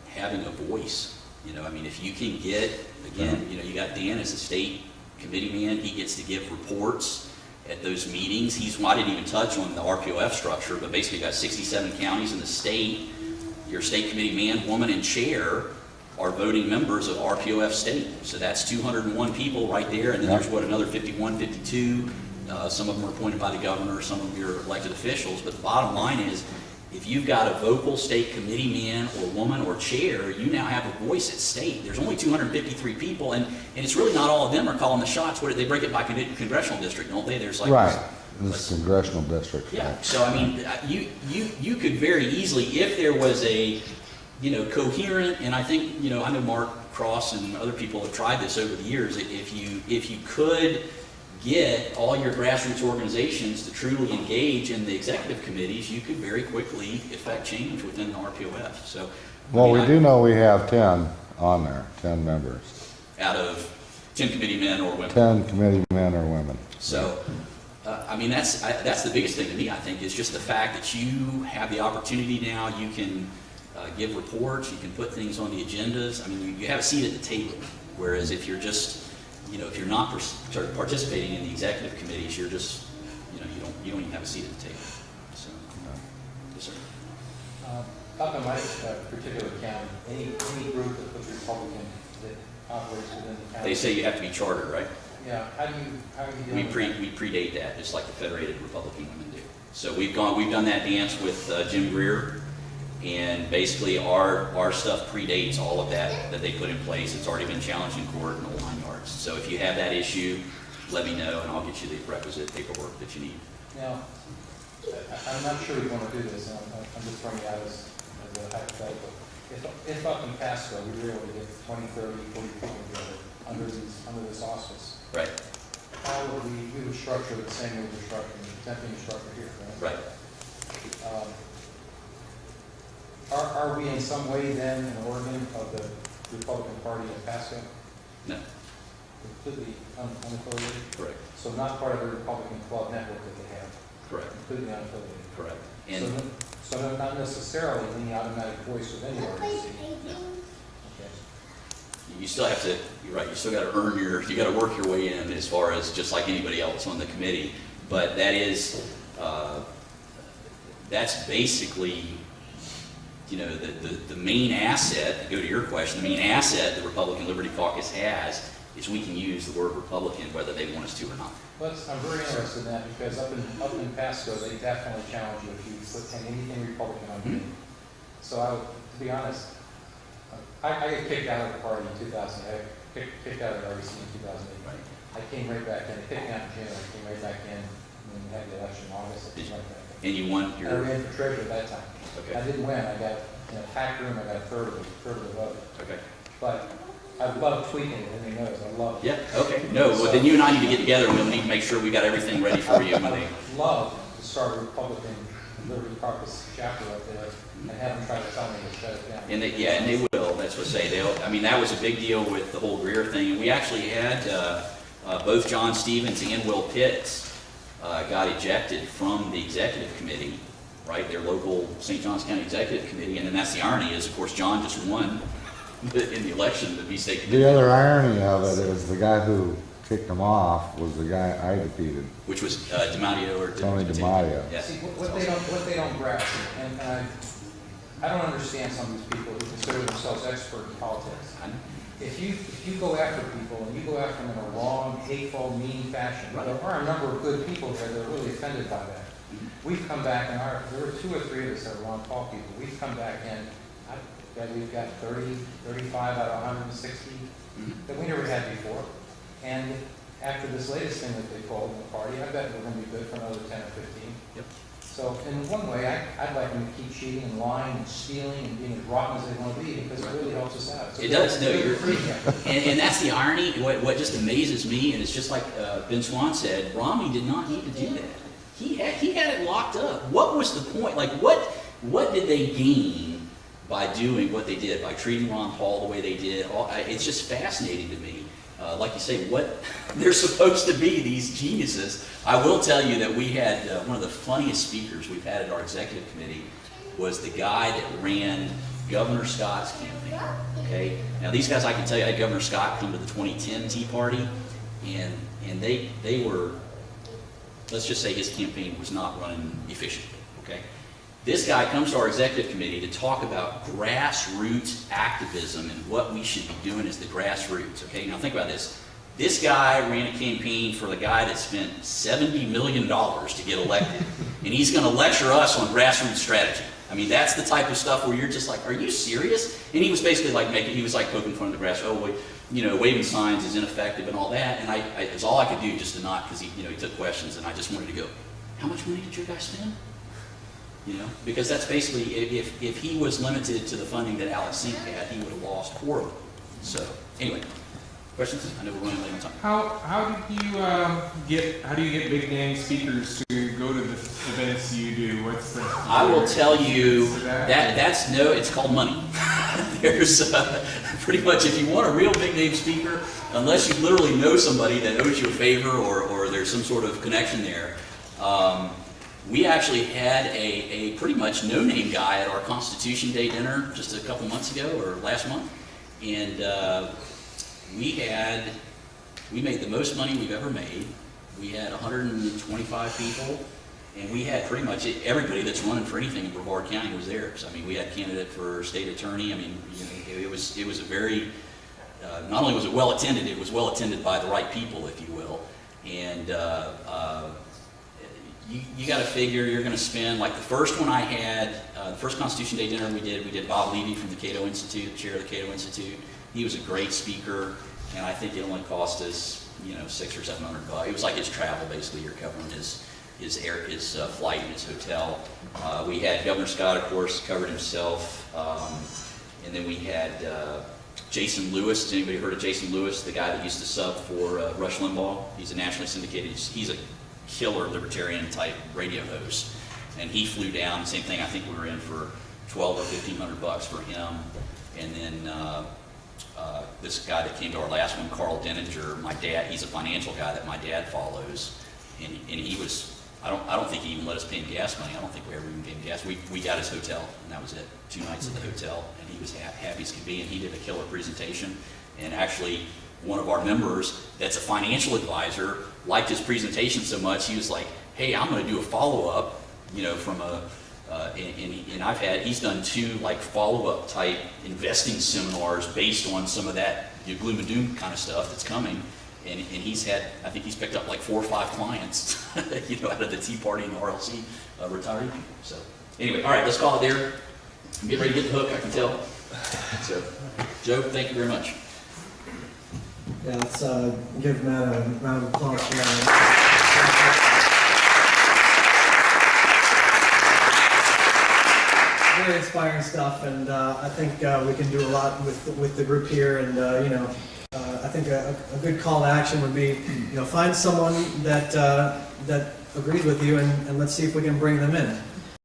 having a voice. I mean, if you can get, again, you got Dan as a state committee man. He gets to give reports at those meetings. I didn't even touch on the RPOF structure, but basically you got 67 counties in the state. Your state committee man, woman, and chair are voting members of RPOF state. So that's 201 people right there, and then there's another 51, 52. Some of them are appointed by the governor, some of them are elected officials. But the bottom line is, if you've got a vocal state committee man or woman or chair, you now have a voice at state. There's only 253 people, and it's really not all of them are calling the shots. They break it by congressional district, don't they? There's like right. This congressional district. Yeah. Right. So I mean, you could very easily, if there was a coherent, and I think I know Mark Cross and other people have tried this over the years. If you could get all your grassroots organizations to truly engage in the executive committees, you could very quickly effect change within the RPOF. So, well, we do know we have 10 on there, 10 members. Out of 10 committee men or women. 10 committee men or women. So, I mean, that's the biggest thing to me, I think, is just the fact that you have the opportunity now. You can give reports, you can put things on the agendas. I mean, you have a seat at the table. Whereas if you're just if you're not participating in the executive committees, you're just, you don't even have a seat at the table. So, yes, sir. Up in my particular county, any group that puts Republican that operates within the county. They say you have to be chartered, right? Yeah. How do you we predate that, just like the Federated Republican Women do. So we've done that dance with Jim Greer, and basically our stuff predates all of that they put in place. It's already been challenged in court and the 9 yards. So if you have that issue, let me know and I'll get you the requisite paperwork that you need. Now, I'm not sure we want to do this. I'm just throwing it out as a hypothetical. If up in Pasco we were able to get 20, 30, 40 people together under this auspice, right? How would we would structure it the same way we're structuring, attempting to structure here, right? Right. Are we in some way then an organ of the Republican Party in Pasco? No, Completely unaffiliated? correct, So not part of the Republican club network that they have? correct, Completely unaffiliated? correct. So And then- So they're not necessarily any automatic voice with any RLC? Okay. you still have to, you're right, you still got to earn you got to work your way in as far as just like anybody else on the committee. But that is, that's basically, the main asset, to go to your question, the main asset the Republican Liberty Caucus has is we can use the word Republican whether they want us to or not. I'm very interested in that because up in Pasco, they definitely challenge you if you put anything Republican on you. So to be honest, I got kicked out of the party in 2000. I got kicked out of the REC in 2008. I came right back in. They kicked me out in June. I came right back in when we had the election in August. I came right back in. And you won I your, ran for treasurer at that time. Okay. I didn't win. I got in a packed room. I got a third of the vote. okay. But I love tweaking it. Everybody knows I love it. Yeah, okay. No, well, then you and I need to get together and we'll need to make sure we got everything ready for you. I would love to start a Republican Liberty Caucus chapter up there and have them try to tell me to shut it down. And they will, that's what I say. That was a big deal with the whole Greer thing. And we actually had, both John Stevens and Will Pitts got ejected from the executive committee, right? Their local St. Johns County executive committee. And then that's the irony is, of course, John just won in the election to be state committee. The other irony of it is the guy who kicked him off was the guy I defeated. Which was DiMatteo or Tony DiMatteo. Yeah. See, what they don't grasp, and I don't understand some of these people who consider themselves expert in politics. If you go after people and you go after them in a wrong, hateful, mean fashion, there are a number of good people there that are really offended by that. We've come back and there were 2 or 3 of us that were Ron Paul people. We've come back and we've got 30, 35 out of 160 that we never had before. And after this latest thing that they pulled in the party, I bet we're going to be good for another 10 or 15. Yep. So in one way, I'd like them to keep cheating and lying and stealing and being as rotten as they want to be because it really helps us out. So It does. No, you're free. and that's the irony. What just amazes me, and it's just like Ben Swan said, Romney did not need to do that. He had it locked up. What was the point? Like, what did they gain by doing what they did, by treating Ron Paul the way they did? It's just fascinating to me. Like you say, what they're supposed to be, these geniuses. I will tell you that we had one of the funniest speakers we've had at our executive committee was the guy that ran Governor Scott's campaign. Okay, now these guys, I can tell you, I had Governor Scott come to the 2010 Tea Party, and they were, let's just say his campaign was not running efficiently. Okay. This guy comes to our executive committee to talk about grassroots activism and what we should be doing as the grassroots. Okay, now think about this. This guy ran a campaign for the guy that spent $70 million to get elected, and he's going to lecture us on grassroots strategy. I mean, that's the type of stuff where you're just like, are you serious? And he was basically like he was like poking fun of the grass. Oh, waving signs is ineffective and all that. And it was all I could do just to not, because he took questions, and I just wanted to go, how much money did your guy spend? Because that's basically, if he was limited to the funding that Alex Sink had, he would have lost horribly. So, anyway, questions? I know we're running late on time. How do you get big name speakers to go to the events you do? What's the? I will tell you it's called money. There's pretty much, if you want a real big name speaker, unless you literally know somebody that owes you a favor or there's some sort of connection there. We actually had a pretty much no-name guy at our Constitution Day dinner just a couple months ago or last month, and we made the most money we've ever made. We had 125 people, and we had pretty much everybody that's running for anything in Brevard County was there. So, I mean, we had a candidate for state attorney. I mean, it was a very not only was it well attended, it was well attended by the right people, if you will, and. You got to figure you're going to spend, like the first one I had, the first Constitution Day dinner we did Bob Levy from the Cato Institute, the chair of the Cato Institute. He was a great speaker, and I think it only cost us, $600 or $700. It was like his travel, basically. You're covering his flight and his hotel. We had Governor Scott, of course, covered himself, and then we had Jason Lewis. Has anybody heard of Jason Lewis, the guy that used to sub for Rush Limbaugh? He's a nationally syndicated. He's a killer libertarian type radio host, and he flew down. Same thing. I think we were in for 12 or $1,500 for him. And then this guy that came to our last one, Carl Denninger, my dad, he's a financial guy that my dad follows. And he was, I don't think he even let us pay him gas money. I don't think we ever even paid him gas. We got his hotel, and that was it. 2 nights at the hotel, and he was happy as could be, and he did a killer presentation. And actually, one of our members that's a financial advisor liked his presentation so much, he was like, hey, I'm going to do a follow-up, from a, and he's done 2 like follow-up type investing seminars based on some of that gloom and doom kind of stuff that's coming. And I think he's picked up like 4 or 5 clients, out of the Tea Party and the RLC retiree people. So anyway, all right, let's call it there. I'm getting ready to get the hook, I can tell. So, Joe, thank you very much. Yeah, let's give Matt a round of applause for that. Very inspiring stuff, and I think we can do a lot with the group here. And I think a good call to action would be, find someone that agrees with you, and let's see if we can bring them in.